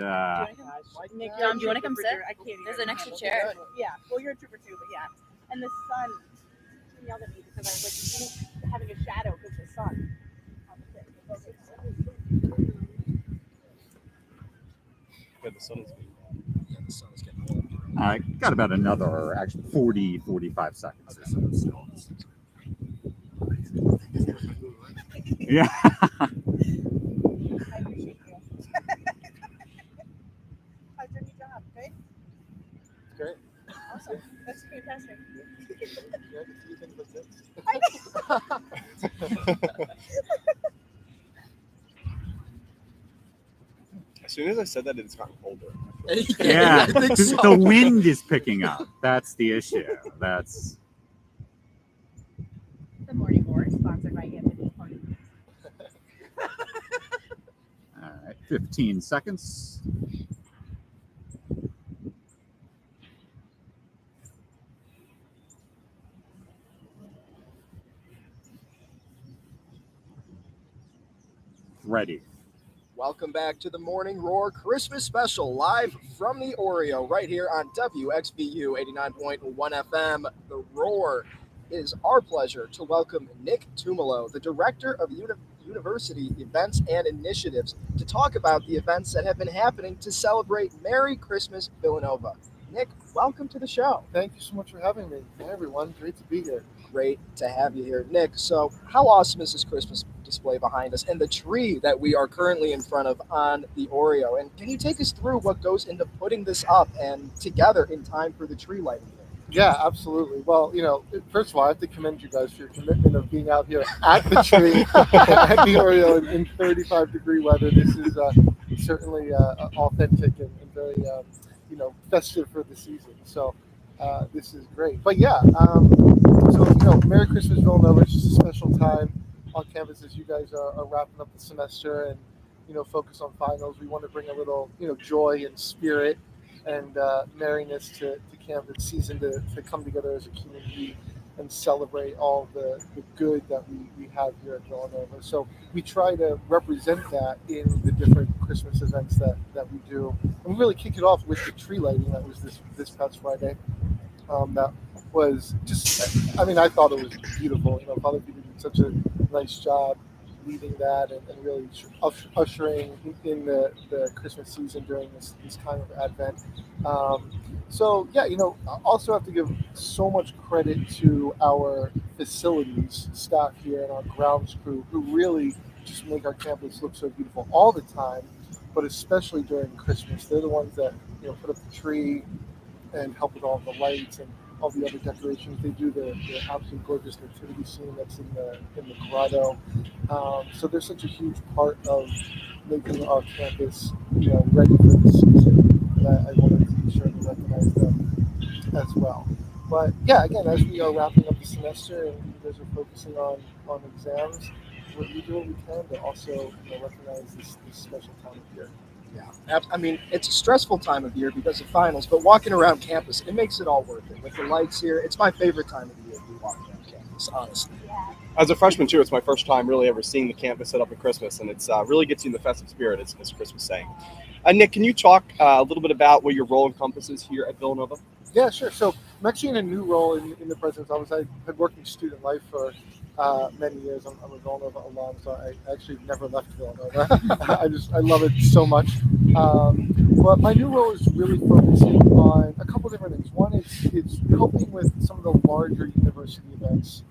Nick, Dom, do you wanna come sit? I can't even There's an extra handle chair. it. Yeah. Well, you're a trooper too, but yeah. And the sun yelled at me because I was like having a shadow because the sun. on the thing. Yeah, the sun is. Yeah, the sun is getting warm. I got about another actually 40, 45 seconds or so still. Yeah. I appreciate you. How's your new job? Good? Great. Awesome. That's fantastic. Yeah, I can do things like this. As soon as I said that, it's gotten colder. Yeah. I think so. The wind is picking up. That's the issue. That's The Morning Roar is sponsored by Anthony's Party. all right. 15 seconds. Ready. Welcome back to the Morning Roar Christmas Special, live from the Oreo, right here on WXVU 89.1 FM. The Roar. It is our pleasure to welcome Nick Tumolo, the Director of University Events and Initiatives, to talk about the events that have been happening to celebrate Merry Christmas, Villanova. Nick, welcome to the show. Thank you so much for having me. Hey, everyone. Great to be here. Great to have you here, Nick. So, how awesome is this Christmas display behind us and the tree that we are currently in front of on the Oreo? And can you take us through what goes into putting this up and together in time for the tree lighting? Yeah, absolutely. Well, first of all, I have to commend you guys for your commitment of being out here at the tree at the Oreo in 35-degree weather. This is certainly authentic and very, festive for the season. So this is great. But yeah, Merry Christmas, Villanova. It's just a special time on campus as you guys are wrapping up the semester and, focus on finals. We want to bring a little, joy and spirit and merriness to campus season to come together as a community and celebrate all the good that we have here at Villanova. So we try to represent that in the different Christmas events that we do. And we really kick it off with the tree lighting that was this past Friday. That was just, I thought it was beautiful. Father Peter did such a nice job leading that and really ushering in the Christmas season during this time of Advent. Also have to give so much credit to our facilities staff here and our grounds crew who really just make our campus look so beautiful all the time, but especially during Christmas. They're the ones that put up the tree and help with all the lights and all the other decorations. They do the absolutely gorgeous nativity scene that's in the grotto. So they're such a huge part of making our campus, ready for the season. That I wanted to be sure to recognize them as well. But yeah, again, as we are wrapping up the semester and you guys are focusing on exams, we do what we can to also recognize this special time of year. Yeah, it's a stressful time of year because of finals, but walking around campus, it makes it all worth it. With the lights here, it's my favorite time of the year to be walking around campus, honestly. As a freshman too, it's my first time really ever seeing the campus set up at Christmas, and it's really gets you in the festive spirit, as Chris was saying. Nick, can you talk a little bit about what your role encompasses here at Villanova? Yeah, sure. So I'm actually in a new role in the President's Office. I had worked in student life for many years. I'm a Villanova alum, so I actually never left Villanova. I love it so much. But my new role is really focusing on a couple different things. One is it's helping with some of the larger university events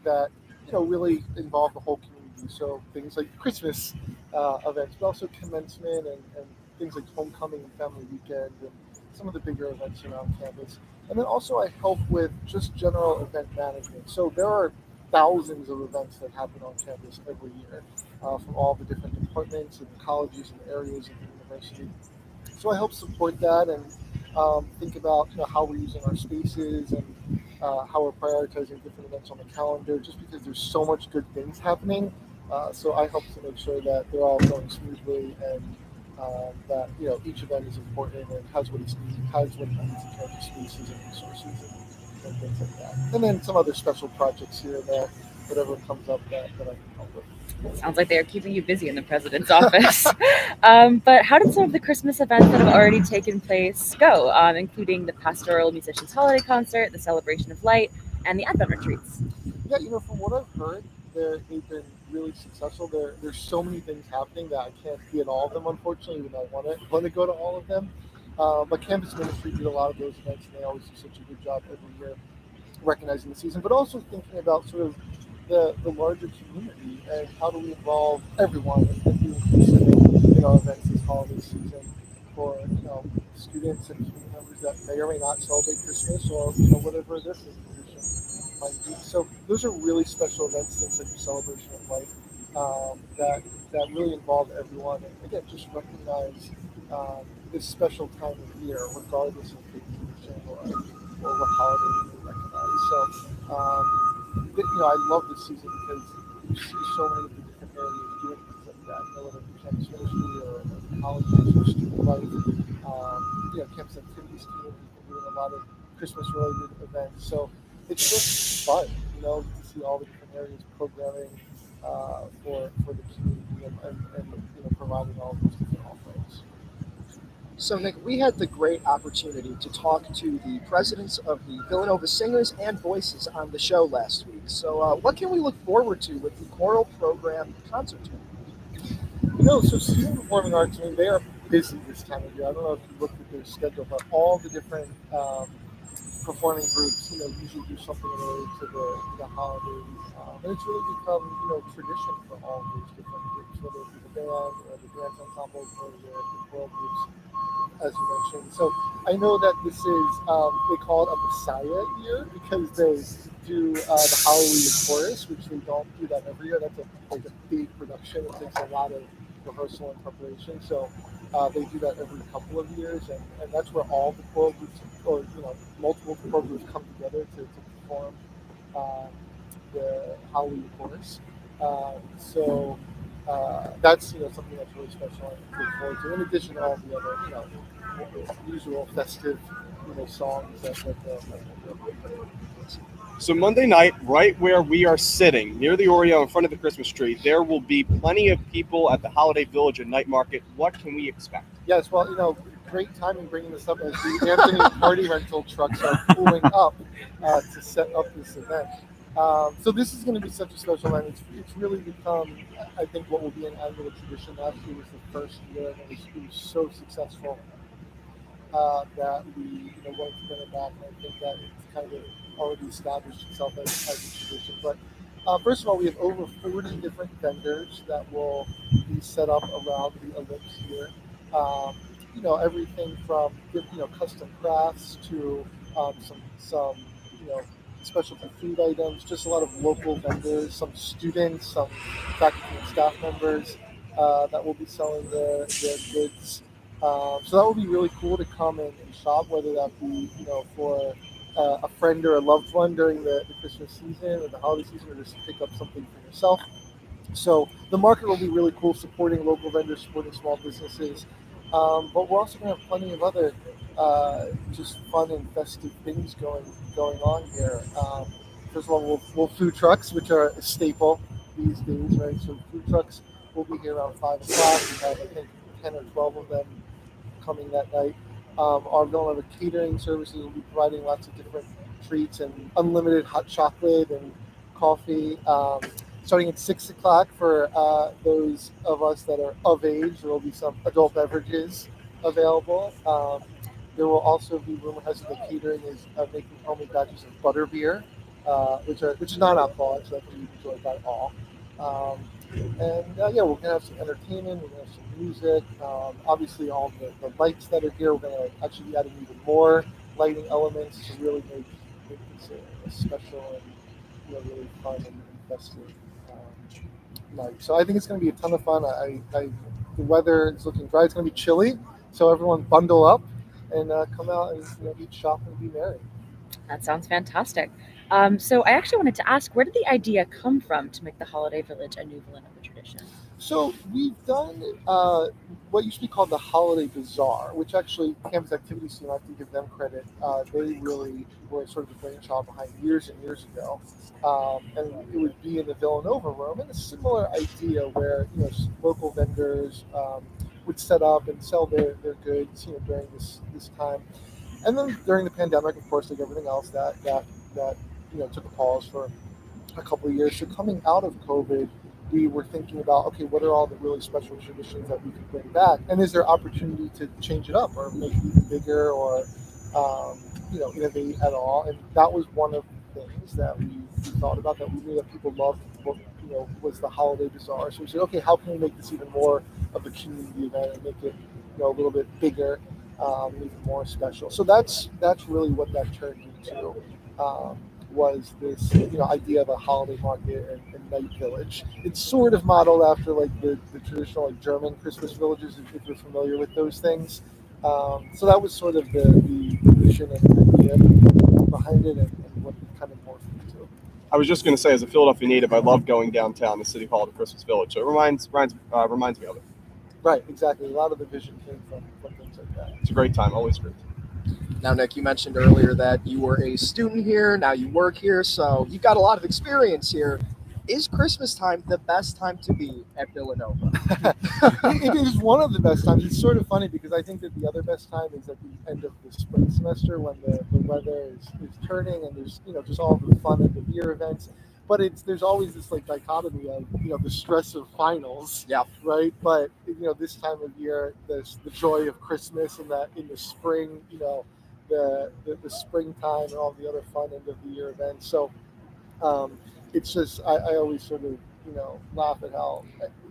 that really involve the whole community. So things like Christmas events, but also commencement and things like homecoming and family weekend and some of the bigger events around campus. And then also I help with just general event management. So there are thousands of events that happen on campus every year from all the different departments and colleges and areas of the university. So I help support that and think about how we're using our spaces and how we're prioritizing different events on the calendar. Just because there's so much good things happening, so I help to make sure that they're all going smoothly and that each event is important and has what it needs in terms of spaces and resources and things like that. And then some other special projects here and there, whatever comes up that I can help with. Sounds like they are keeping you busy in the president's office. But how did some of the Christmas events that have already taken place go, including the Pastoral Musicians Holiday Concert, the Celebration of Light, and the Advent Retreats? Yeah, from what I've heard, they've been really successful. There's so many things happening that I can't be at all of them, unfortunately, even though I want to go to all of them. But Campus Ministry did a lot of those events, and they always do such a good job every year recognizing the season, but also thinking about sort of the larger community and how do we involve everyone and be inclusive in events this holiday season for students and community members that may or may not celebrate Christmas or whatever their faith tradition might be. So those are really special events, things like the celebration of life that really involve everyone and again just recognize this special time of year regardless of faith tradition or what holiday we recognize. So I love this season because you see so many of the different areas doing things like that, whether it be campus ministry or colleges or student life. Campus activities team has been doing a lot of Christmas-related events. So it's just fun, to see all the different areas programming for the community and providing all those different offerings. So, Nick, we had the great opportunity to talk to the presidents of the Villanova Singers and Voices on the show last week. So, what can we look forward to with the choral program concert tour? So student performing arts, they are busy this time of year. I don't know if you looked at their schedule, but all the different performing groups, usually do something related to the holidays. And it's really become, tradition for all of these different groups, whether it be the band or the dance ensemble or the choral groups, as you mentioned. So I know that this is, they call it a Messiah year because they do the Hallelujah chorus, which they don't do that every year. That's a big production. It takes a lot of rehearsal and preparation. So they do that every couple of years, and that's where all the choral groups, or multiple choral groups, come together to perform the Hallelujah chorus. So that's something that's really special and look forward to. In addition to all the other usual festive songs that So Monday night, right where we are sitting, near the Oreo in front of the Christmas tree, there will be plenty of people at the Holiday Village and Night Market. What can we expect? Yes, well, great timing bringing this up as the Anthony party rental trucks are pulling up to set up this event. So this is going to be such a special event. It's really become, I think, what will be an annual tradition. Last year was the first year, and it was so successful that we wanted to bring it back. And I think that it's kind of already established itself as a tradition. But first of all, we have over 40 different vendors that will be set up around the ellipse here. Everything from custom crafts to some specialty food items, just a lot of local vendors, some students, some faculty and staff members that will be selling their goods. So that would be really cool to come and shop, whether that be for a friend or a loved one during the Christmas season or the holiday season, or just pick up something for yourself. So the market will be really cool, supporting local vendors, supporting small businesses. But we're also going to have plenty of other just fun and festive things going on here. First of all, we'll food trucks, which are a staple these days, right? So food trucks will be here around 5 o'clock. We have, I think, 10 or 12 of them coming that night. Our Villanova catering services will be providing lots of different treats and unlimited hot chocolate and coffee. Starting at 6 o'clock for those of us that are of age. There will be some adult beverages available. There will also be rumor has it that catering is making homemade batches of butter beer, which is non-alcoholic, so that can be enjoyed by all. Um, and we're gonna have some entertainment. We're gonna have some music. Obviously, all the lights that are here, we're gonna actually be adding even more lighting elements to really make this a special and really fun and festive night. So I think it's going to be a ton of fun. The weather is looking dry. It's going to be chilly, so everyone bundle up and come out and eat, shop, and be merry. That sounds fantastic. So I actually wanted to ask, where did the idea come from to make the Holiday Village a new Villanova tradition? So we've done what used to be called the Holiday Bazaar, which actually Campus Activities Team, I have to give them credit. They really were sort of the brainchild behind years and years ago. And it would be in the Villanova room, and a similar idea where local vendors would set up and sell their goods during this time. And then during the pandemic, of course, like everything else, that took a pause for a couple of years. So coming out of COVID, we were thinking about, okay, what are all the really special traditions that we could bring back, and is there opportunity to change it up or make it even bigger, or innovate at all? And that was one of the things that we thought about, that we knew that people loved. Was the Holiday Bazaar. So we said, okay, how can we make this even more of a community event and make it a little bit bigger, even more special? So that's really what that turned into. Was this idea of a holiday market and night village. It's sort of modeled after like the traditional like German Christmas villages, if you're familiar with those things. So that was sort of the vision and idea behind it, and what it kind of morphed into. I was just going to say, as a Philadelphia native, I love going downtown, the City Hall, the Christmas Village. So it reminds me of it. Right, exactly. A lot of the vision came from things like that. It's a great time, always great. Now, Nick, you mentioned earlier that you were a student here. Now you work here, so you've got a lot of experience here. Is Christmas time the best time to be at Villanova? It is one of the best times. It's sort of funny because I think that the other best time is at the end of the spring semester, when the weather is turning and there's just all the fun of the year events. But there's always this like dichotomy of the stress of finals. Yeah. Right. But this time of year, there's the joy of Christmas, and that in the spring, the springtime and all the other fun end of the year events. So it's just I always sort of laugh at how,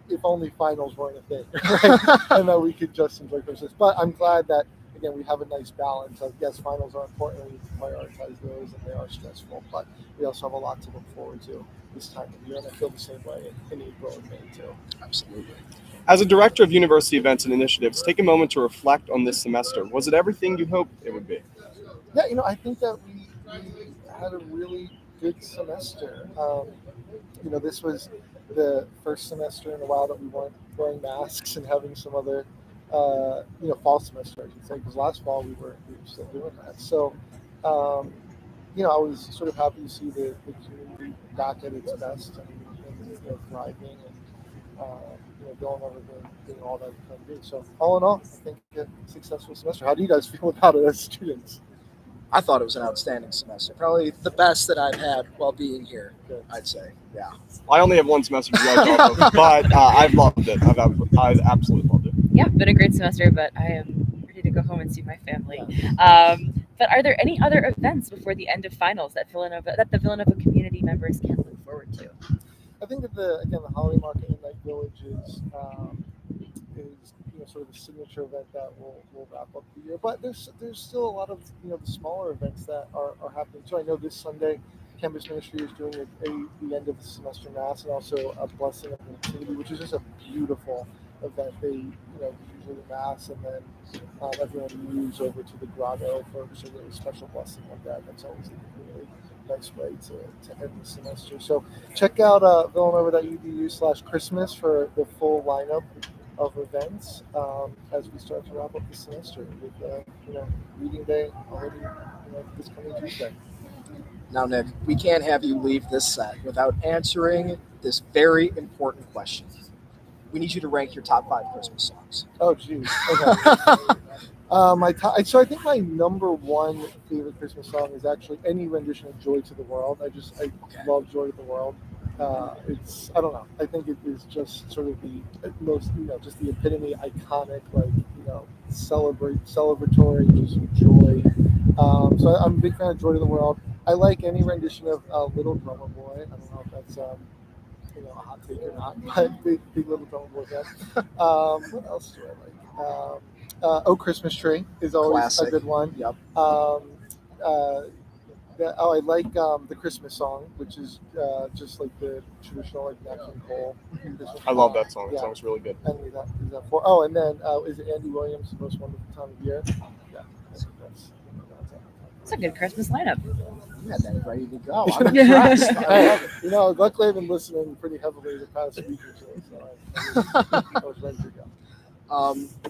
if only finals weren't a thing, right? And that we could just enjoy Christmas. But I'm glad that again we have a nice balance of, yes, finals are important, we need to prioritize those, and they are stressful, but we also have a lot to look forward to this time of year, and I feel the same way in April and May too. Absolutely. As a director of university events and initiatives, take a moment to reflect on this semester. Was it everything you hoped it would be? Yeah, I think that we had a really good semester. This was the first semester in a while that we weren't wearing masks and having some other, fall semester, I should say, because last fall we were still doing that. So, I was sort of happy to see the community back at its best and thriving and going over doing all that it can do. So, all in all, I think a successful semester. How do you guys feel about it as students? I thought it was an outstanding semester. Probably the best that I've had while being here, I'd say. Yeah. I only have one semester to go, but I've loved it. I've absolutely loved it. Yeah, been a great semester, but I am ready to go home and see my family. But are there any other events before the end of finals that the Villanova community members can look forward to? I think that the holiday market in Night Village is sort of a signature event that will wrap up the year. But there's still a lot of the smaller events that are happening too. I know this Sunday, Campus Ministry is doing the end of the semester mass, and also a blessing of the nativity, which is just a beautiful event. They usually mass, and then everyone moves over to the grotto for a really special blessing like that. That's always a really nice way to end the semester. So check out villanova.edu/Christmas for the full lineup of events as we start to wrap up the semester with reading day already this coming Tuesday. Now, Nick, we can't have you leave this set without answering this very important question. We need you to rank your top 5 Christmas songs. Oh, geez. Okay. So I think my number one favorite Christmas song is actually any rendition of "Joy to the World." I love "Joy to the World." I don't know. I think it is just sort of the most, just the epitome, iconic, celebratory, just joy. So I'm a big fan of "Joy to the World." I like any rendition of "Little Drummer Boy." I don't know if that's a hot take or not, but big Little Drummer Boy fan. What else do I like? "Oh Christmas Tree" is always Classic. a good one. Yep. I like the Christmas song, which is just like the traditional like Nat King Cole. Christmas I love that song. That Yeah. song's really good. And is that for? Oh, and then is it Andy Williams' "Most Wonderful Time of Year"? Yeah, that's It's a good Christmas lineup. You had that ready to go. I'm impressed. I love it. Luckily I've been listening pretty heavily the past week or two, so I was ready to go.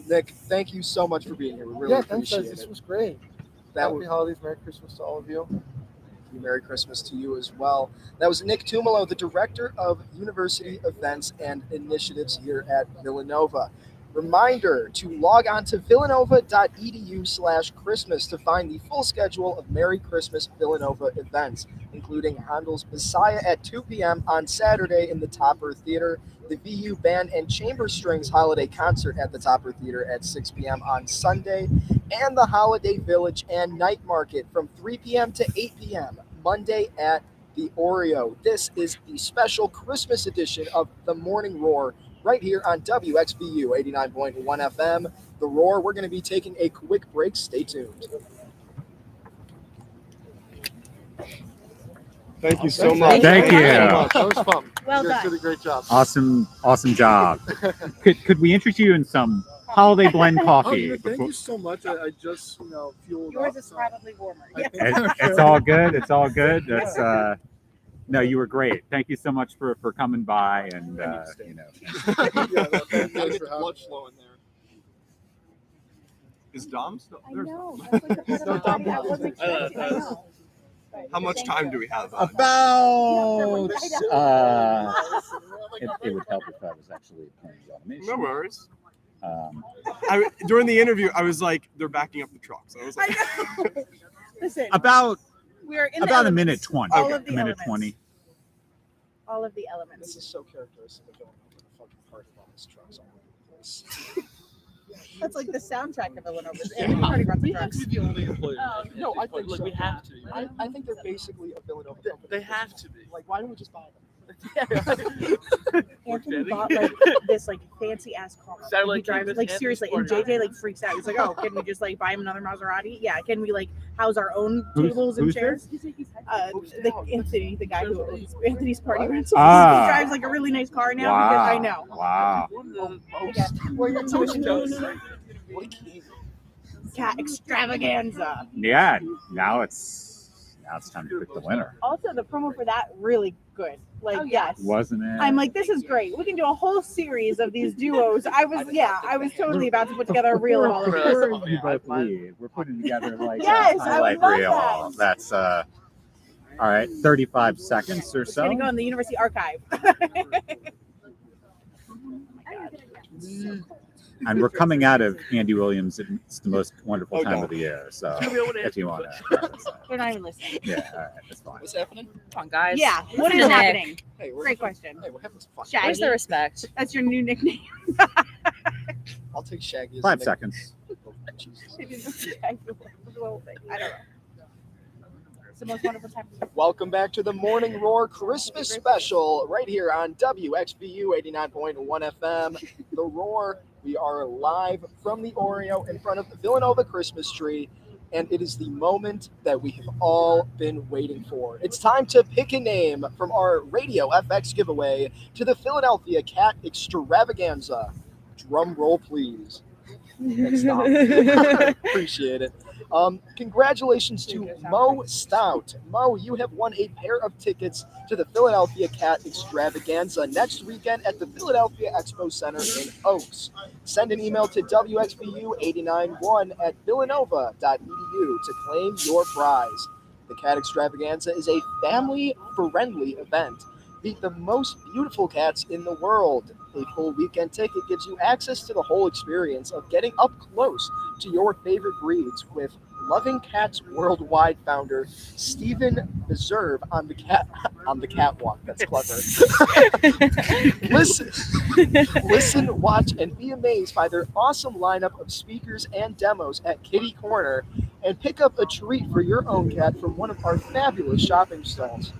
Nick, thank you so much for being here. We really Yeah, thanks, appreciate guys. This it. was great. That Happy holidays, Merry Christmas to all of you. Merry Christmas to you as well. That was Nick Tumalo, the Director of University Events and Initiatives here at Villanova. Reminder to log on to villanova.edu/Christmas to find the full schedule of Merry Christmas Villanova events, including Handel's Messiah at 2 p.m. on Saturday in the Topper Theater, the VU Band and Chamber Strings Holiday Concert at the Topper Theater at 6 p.m. on Sunday, and the Holiday Village and Night Market from 3 p.m. to 8 p.m. Monday at the Oreo. This is the special Christmas edition of The Morning Roar right here on WXVU 89.1 FM. The Roar, we're going to be taking a quick break. Stay tuned. Thank you so much. Thank you. That was fun. Well You guys done. did a great job. Awesome job. Could we interest you in some holiday blend coffee? Thank you so much. I just fueled Yours up. is probably warmer. I think- It's all good. It's all good. That's no, you were great. Thank you so much for coming by and Yeah, no, thank you guys Gotta for get the having blood me. flowing there. Is Dom still I there? know. That's like the part of the party I wasn't expecting. I know. How much time do we have? About it would help if I was actually playing the automation. No worries. During the interview, I was like, they're backing up the trucks. I was like, Listen, about we're in the a elements. minute 20. All of the minute elements. 20. All of the This elements. is so characteristic of Villanova. The fucking party runs trucks all over the place. That's like the soundtrack of Villanova's. Every party runs We the have to trucks. be the only employers. No, I think like so. we have to be. I think they're basically a Villanova company. They have to be. Like, why don't we just buy them? Anthony bought like this like fancy ass car. Sound And he like drives Anthony's like seriously, and party. JJ like freaks out. He's like, "Oh, can we just like buy him another Maserati? Yeah, can we like house our own Who's- tables and who's chairs?" Anthony, the guy who owns Anthony's party rental. Ah. He drives like a really nice car now because I know. Wow. Yeah, we're your tuition fees. What a king. Cat extravaganza. Yeah. Now it's time to pick the winner, Also, the promo for that really good. Like, yes. wasn't it? I'm like, this is great. We can do a whole series of these duos. I was totally about to put together a reel of all of this. Before you both leave, we're putting together like Yes, a I would highlight love reel. that. That's all right. 35 seconds or It's so. gonna go in the university archive. And we're coming out of Andy Williams. It's the most wonderful Oh, time no. of the year. So You'll be able to if you answer want to, They're not even listening. yeah, all right, that's fine. What's happening? Come on, guys. Yeah, what Listen is to Nick. happening? Hey, we're Great question. Hey, we're having some fun. Shaggy. Where's the respect? That's your new nickname. I'll take Shaggy as 5 a nickname. seconds. Oh, Jesus. It is Shaggy. The whole thing. I don't know. It's the most wonderful time of year. Welcome back to the Morning Roar Christmas Special right here on WXVU 89.1 FM. The Roar, we are live from the Oreo in front of the Villanova Christmas tree, and it is the moment that we have all been waiting for. It's time to pick a name from our Radio FX giveaway to the Philadelphia Cat Extravaganza. Drum roll, please. Thanks, Tom. Appreciate it. Congratulations to Mo Stout. Mo, you have won a pair of tickets to the Philadelphia Cat Extravaganza next weekend at the Philadelphia Expo Center in Oaks. Send an email to WXVU891@villanova.edu to claim your prize. The Cat Extravaganza is a family-friendly event. Meet the most beautiful cats in the world. A full weekend ticket gives you access to the whole experience of getting up close to your favorite breeds with Loving Cats Worldwide founder Stephen Meserve on the catwalk. That's clever. Listen, watch, and be amazed by their awesome lineup of speakers and demos at Kitty Corner, and pick up a treat for your own cat from one of our fabulous shopping stalls.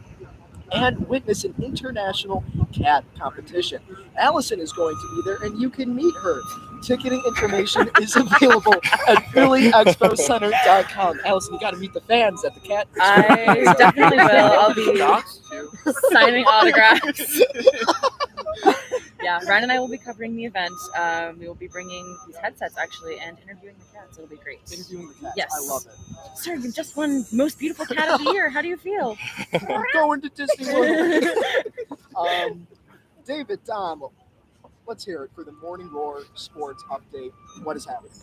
And witness an international cat competition. Allison is going to be there, and you can meet her. Ticketing information is available at PhillyExpoCenter.com. Allison, you got to meet the fans at the cat. I definitely will. I'll be Docs too. signing autographs. Yeah, Ryan and I will be covering the event. We will be bringing these headsets actually and interviewing the cats. It'll be great. Interviewing the cats. Yes. I love it. Sir, you just won most beautiful cat of the year. How do you feel? We're going to Disney World. David, Dom, let's hear it for the Morning Roar Sports Update. What is happening?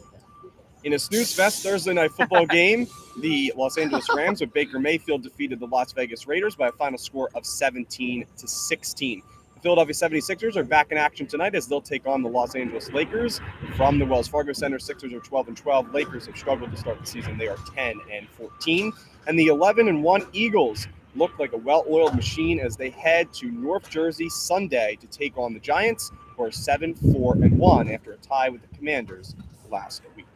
In a snooze fest Thursday night football game, the Los Angeles Rams with Baker Mayfield defeated the Las Vegas Raiders by a final score of 17-16. The Philadelphia 76ers are back in action tonight as they'll take on the Los Angeles Lakers from the Wells Fargo Center. Sixers are 12-12. Lakers have struggled to start the season. They are 10-14. And the 11-1 Eagles look like a well-oiled machine as they head to North Jersey Sunday to take on the Giants, who are 7-4-1 after a tie with the Commanders last week.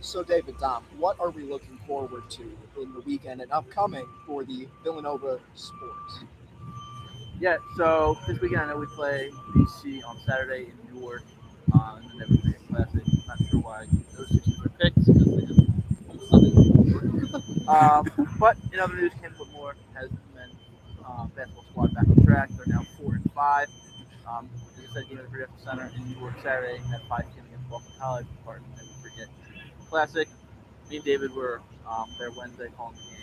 So, David, Dom, what are we looking forward to in the weekend and upcoming for the Villanova Sports? Yeah, so this weekend I know we play BC on Saturday in Newark, and then we play a Classic. Not sure why those two teams were picked because they just but in other news, Ken Whitmore has the men's basketball squad back on track. They're now 4-5. As I said, game at the Prudential Center in Newark Saturday at 5 p.m. against Boston College. Pardon, never forget. Classic. Me and David were there Wednesday calling the game.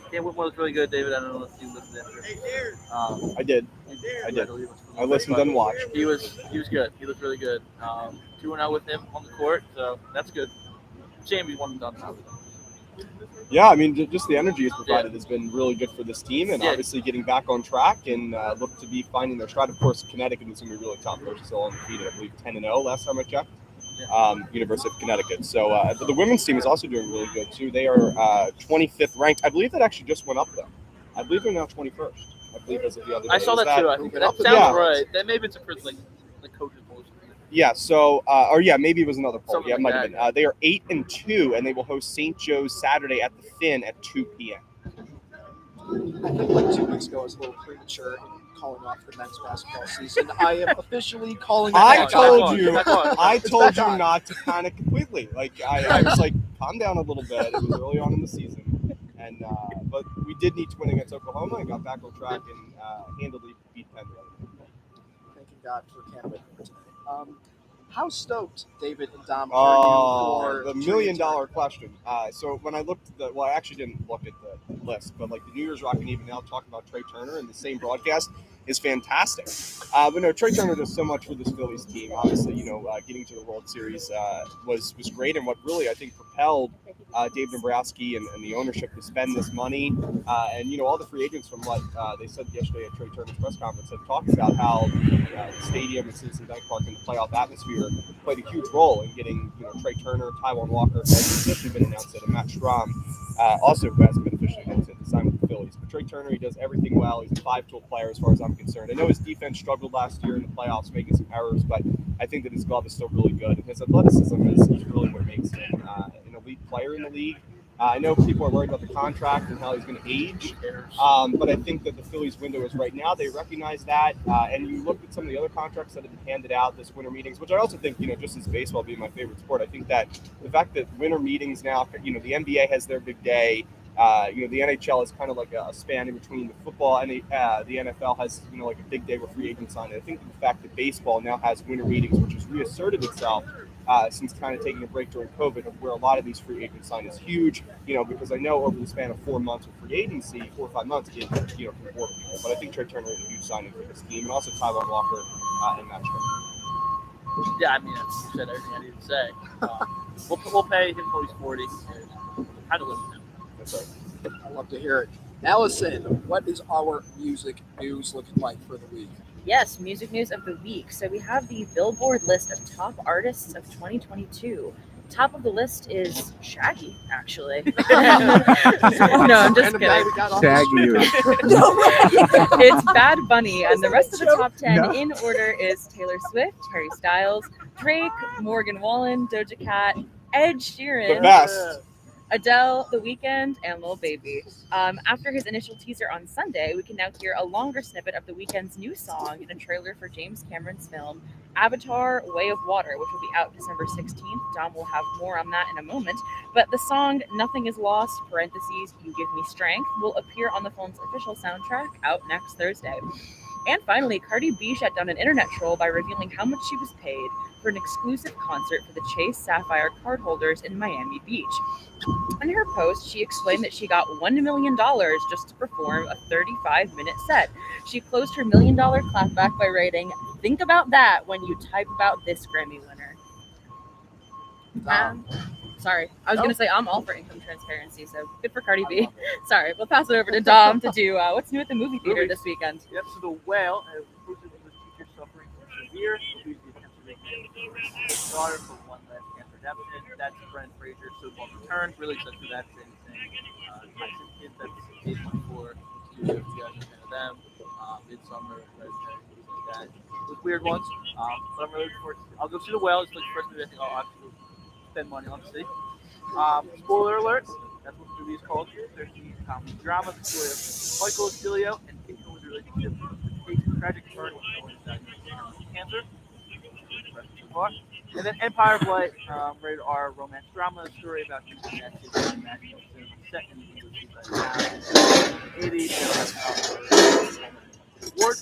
And Ken Whitmore was really good. David, I don't know if you listened after. I did. I listened and watched. He was good. He looked really good. 2-0 with him on the court, so that's good. Shame we won and done now. Yeah, I mean, just the energy it's provided has been really good for this team, and obviously getting back on track and look to be finding their stride. Of course, Connecticut is going to be really tough. They're still undefeated, I believe 10-0 last time I checked. University of Connecticut. So the women's team is also doing really good too. They are 25th ranked. I believe that actually just went up though. I believe they're now 21st. I believe as of the other day. I saw that too. I think that sounds right. That maybe it's a like coaches polls. Yeah. So or yeah, maybe it was another poll. Something Yeah, it like might have been. They are 8-2, and they will host St. Joe's Saturday at the Finn at 2 p.m. I think like 2 weeks ago I was a little premature in calling off the men's basketball season. I am officially calling it I back told on. you back on. not to panic completely. Like I was like, calm down a little bit. It was early on in the season, and but we did need to win against Oklahoma and got back on track and handily beat Penn. Thanking God for Canada today. How stoked, David and Dom, are you for the $1 million question? So when I looked at I actually didn't look at the list, but like the New Year's Rockin' Even now talking about Trey Turner in the same broadcast is fantastic. But no, Trey Turner does so much for this Phillies team. Obviously, getting to the World Series was great, and what really I think propelled Dave Dombrowski and the ownership to spend this money, and all the free agents from what they said yesterday at Trey Turner's press conference have talked about how the stadium and Citizens Bank Park and the playoff atmosphere played a huge role in getting Trey Turner, Taiwan Walker, who has officially been announced, and Matt Strom, also who hasn't been officially announced to sign with the Phillies. But Trey Turner, he does everything well. He's a five-tool player as far as I'm concerned. I know his defense struggled last year in the playoffs, making some errors, but I think that his glove is still really good, and his athleticism is really what makes him an elite player in the league. I know people are worried about the contract and how he's going to age, but I think that the Phillies' window is right now. They recognize that, and you look at some of the other contracts that have been handed out this winter meetings, which I also think, just as baseball being my favorite sport, I think that the fact that winter meetings now, the NBA has their big day. The NHL is kind of like a span in between the football and the NFL has, like a big day where free agents sign. I think the fact that baseball now has winter meetings, which has reasserted itself since kind of taking a break during COVID, of where a lot of these free agents sign is huge, because I know over the span of 4 months of free agency, 4 or 5 months, it, can work people. But I think Trey Turner is a huge signing for this team, and also Taiwan Walker and Matt Strom. Yeah, I mean, you said everything I needed to say. We'll pay him till he's 40. Kind of live with him. That's right. I love to hear it. Allison, what is our music news looking like for the week? Yes, music news of the week. So we have the Billboard list of top artists of 2022. Top of the list is Shaggy, actually. No, I'm just Random guy kidding. we got off the Shaggy. street. It's Bad Bunny, and the rest of the top 10 No. in order is Taylor Swift, Harry Styles, Drake, Morgan Wallen, Doja Cat, Ed Sheeran, The best. Adele, The Weeknd, and Lil Baby. After his initial teaser on Sunday, we can now hear a longer snippet of The Weeknd's new song in a trailer for James Cameron's film Avatar: Way of Water, which will be out December 16th. Dom will have more on that in a moment. But the song Nothing Is Lost, parentheses, You Give Me Strength, will appear on the film's official soundtrack out next Thursday. And finally, Cardi B shut down an internet troll by revealing how much she was paid for an exclusive concert for the Chase Sapphire cardholders in Miami Beach. In her post, she explained that she got $1 million just to perform a 35-minute set. She closed her $1 million clapback by writing, "Think about that when you type about this Grammy winner." Sorry, I was going to say I'm all for income transparency, so good for Cardi B. Sorry, we'll pass it over to Dom to do what's new at the movie theater this weekend. Yep, so The Whale has recruited English teacher suffering from severe obesity daughter for one last cancer deficit. That's Brent Fraser, so well returned. Really excited for that. Same thing. Tyson Kids, that's 8.4 studios. You guys are a fan of them. Midsummer, movies like that. Those weird ones. But I'm really looking forward to. I'll go see The Whale. It's like the first movie I think I'll actually spend money on to see. Spoiler alert. That's what the movie is called. 13 comedy drama. The story of Michael Cilio and Kate Cohen's relationship with Kate's tragic turn when Cohen is diagnosed with cancer. And then Empire of Light, rated R romance drama story about two connected international cinema set in the English town in the 80s. Award.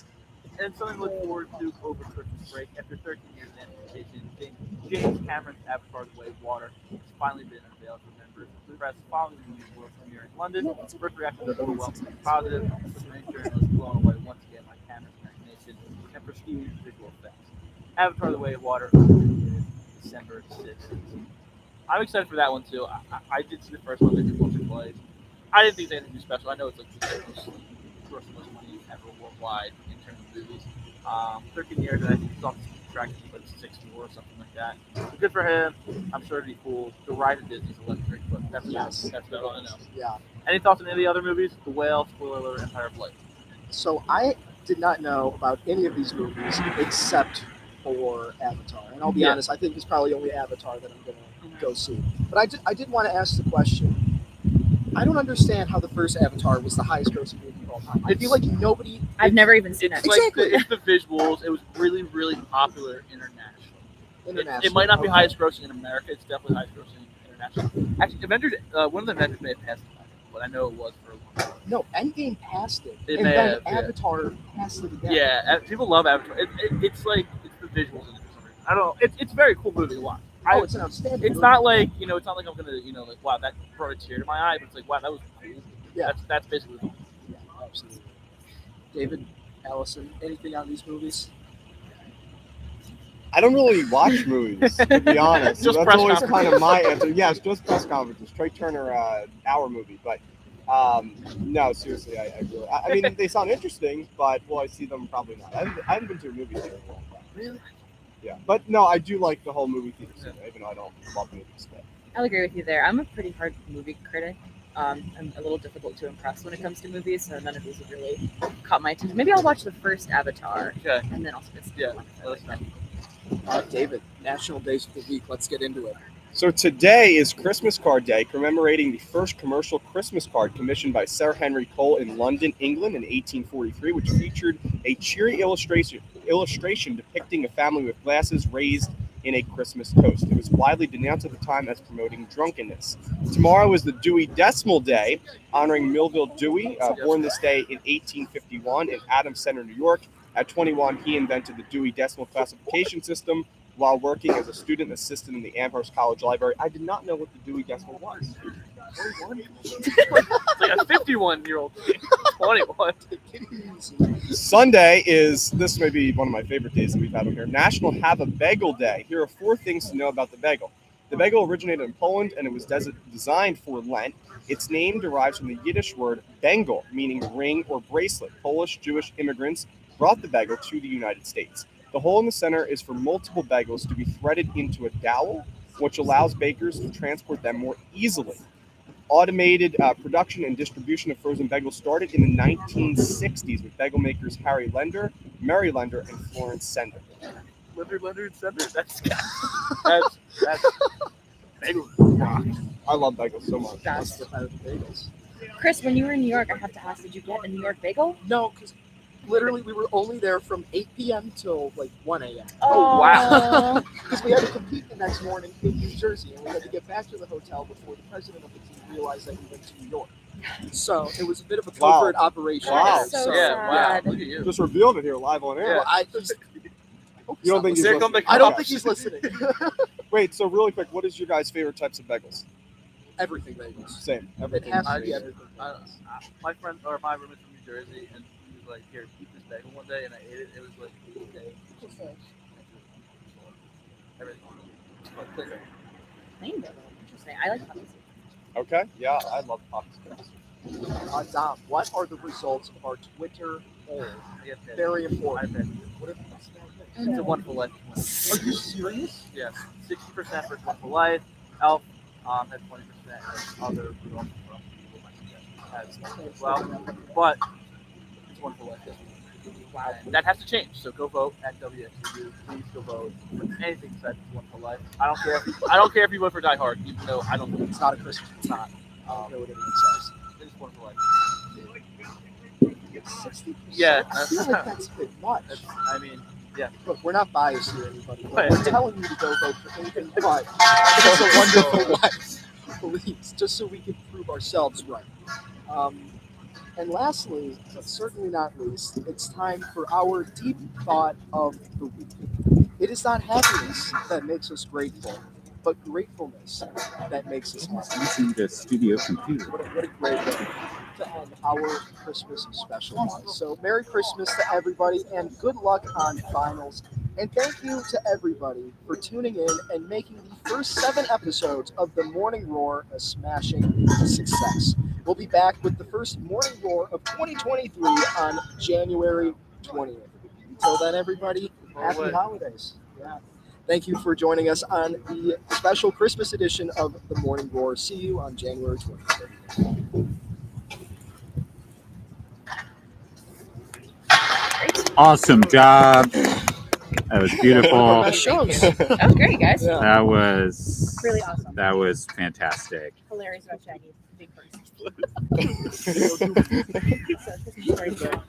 And something to look forward to over Christmas break. After 13 years of anticipation, James Cameron's Avatar: The Way of Water has finally been unveiled for members of the press following the news world premiere in London. First reaction was overwhelmingly positive, with the main journalist blown away once again by Cameron's imagination and prestige visual effects. Avatar: The Way of Water, December 6th. I'm excited for that one too. I did see the first one, maybe once or twice. I didn't think it was anything too special. I know it's like the most money ever worldwide in terms of movies. 13 years, and I think he's on track to like 60 or something like that. So good for him. I'm sure it'd be cool. The ride at Disney's electric, but that's about all I know. Yeah. Any thoughts on any of the other movies? The Whale, spoiler alert, Empire of Light. So I did not know about any of these movies except for Avatar. And I'll be honest, I think it's probably only Avatar that I'm going to go see. But I did want to ask the question. I don't understand how the first Avatar was the highest grossing movie of all time. I feel like nobody... I've never even seen it. It's like it's the visuals. It was really, really popular internationally. It might not be highest grossing in America. It's definitely highest grossing internationally. Actually, Avengers, one of the Avengers may have passed it, but I know it was for a long time. No, Endgame passed it. It and may then have, Avatar passed it again. Yeah, people love Avatar. It's like, it's the visuals in it for some reason. I don't know. It's a very cool movie to watch. Oh, it's an outstanding It's movie. not like, it's not like I'm going to, like, wow, that brought a tear to my eye, but it's like, wow, that was cool. Yeah. That's basically what it is. Yeah, absolutely. David, Allison, anything on these movies? I don't really watch movies, to be honest. Just That's press always conferences. kind of my answer. Yeah, it's just press conferences. Trey Turner, our movie. But no, seriously, I mean, they sound interesting, but will I see them? Probably not. I haven't been to a movie theater in a long time. Really? Yeah, but no, I do like the whole movie theater scene, even though I don't love movies. But I'll agree with you there. I'm a pretty hard movie critic. I'm a little difficult to impress when it comes to movies, so none of these have really caught my attention. Maybe I'll watch the first Avatar, Okay. and then I'll spit some Yeah, more. let's know. David, National Days of the Week. Let's get into it. So today is Christmas Card Day, commemorating the first commercial Christmas card commissioned by Sir Henry Cole in London, England in 1843, which featured a cheery illustration depicting a family with glasses raised in a Christmas toast. It was widely denounced at the time as promoting drunkenness. Tomorrow is the Dewey Decimal Day, honoring Melville Dewey, born this day in 1851 in Adams Center, New York. At 21, he invented the Dewey Decimal Classification System while working as a student assistant in the Amherst College Library. I did not know what the Dewey Decimal was. It's like a 51-year-old. 21. Sunday is, this may be one of my favorite days that we've had on here, National Have a Bagel Day. Here are 4 things to know about the bagel. The bagel originated in Poland and it was designed for Lent. Its name derives from the Yiddish word bengel, meaning ring or bracelet. Polish Jewish immigrants brought the bagel to the United States. The hole in the center is for multiple bagels to be threaded into a dowel, which allows bakers to transport them more easily. Automated production and distribution of frozen bagels started in the 1960s with bagel makers Harry Lender, Mary Lender, and Florence Sender. Lender and Sender. That's bagel. I love bagels so much. That's the better bagels. Chris, when you were in New York, I have to ask, did you get a New York bagel? No, because literally we were only there from 8 p.m. till like 1 a.m. Oh, wow. Because we had to compete the next morning in New Jersey, and we had to get back to the hotel before the president of the team realized that we went to New York. So it was a bit of a covert operation. Wow. That's so Yeah, wow. sad. Look at you. Just revealed it here live on air. Yeah. Well, I You don't think he's There come listening? the- I don't Okay. think he's listening. Wait, so really quick, what is your guys' favorite types of bagels? Everything bagels. Same. It Everything. has to I- be everything. My friend or my roommate's from New Jersey, and he was like, "Here, eat this bagel one day," and I ate it. It was like, okay. Everything. But plain bagel. Plain bagel. Interesting. I like puppies. Okay. Yeah, I love popsicles. Dom, what are the results of our Twitter poll? I get that. Very important. I bet. What if It's a wonderful life. Are you serious? Yeah, 60% for Wonderful Life. Elf has 20%, and other as well. But it's Wonderful Life. Wow. And that has to change. So go vote at WXU. Please go vote for anything besides Wonderful Life. I don't care. I don't care if you vote for Die Hard, even though I don't. It's not a Christmas. It's not. I don't know what anyone says. It's Wonderful Life. 60%. Yeah. I feel like that's a bit much. I mean, yeah. Look, we're not biased here, anybody. Right. We're telling you to go vote for anything but It's a Wonderful Life. Please, just so we can prove ourselves right. And lastly, but certainly not least, it's time for our deep thought of the week. It is not happiness that makes us grateful, but gratefulness that makes us happy. Using the studio computer. What a great way to end our Christmas special. So Merry Christmas to everybody and good luck on finals. And thank you to everybody for tuning in and making the first 7 episodes of The Morning Roar a smashing success. We'll be back with the first Morning Roar of 2023 on January 20th. Until then, everybody, happy holidays. Yeah. Thank you for joining us on the special Christmas edition of The Morning Roar. See you on January 20th. Awesome job. That was beautiful. Nice shows. That was great, guys. Yeah. That was Really awesome. That was fantastic. Hilarious about Shaggy. Big person. Yeah. So, this is very good.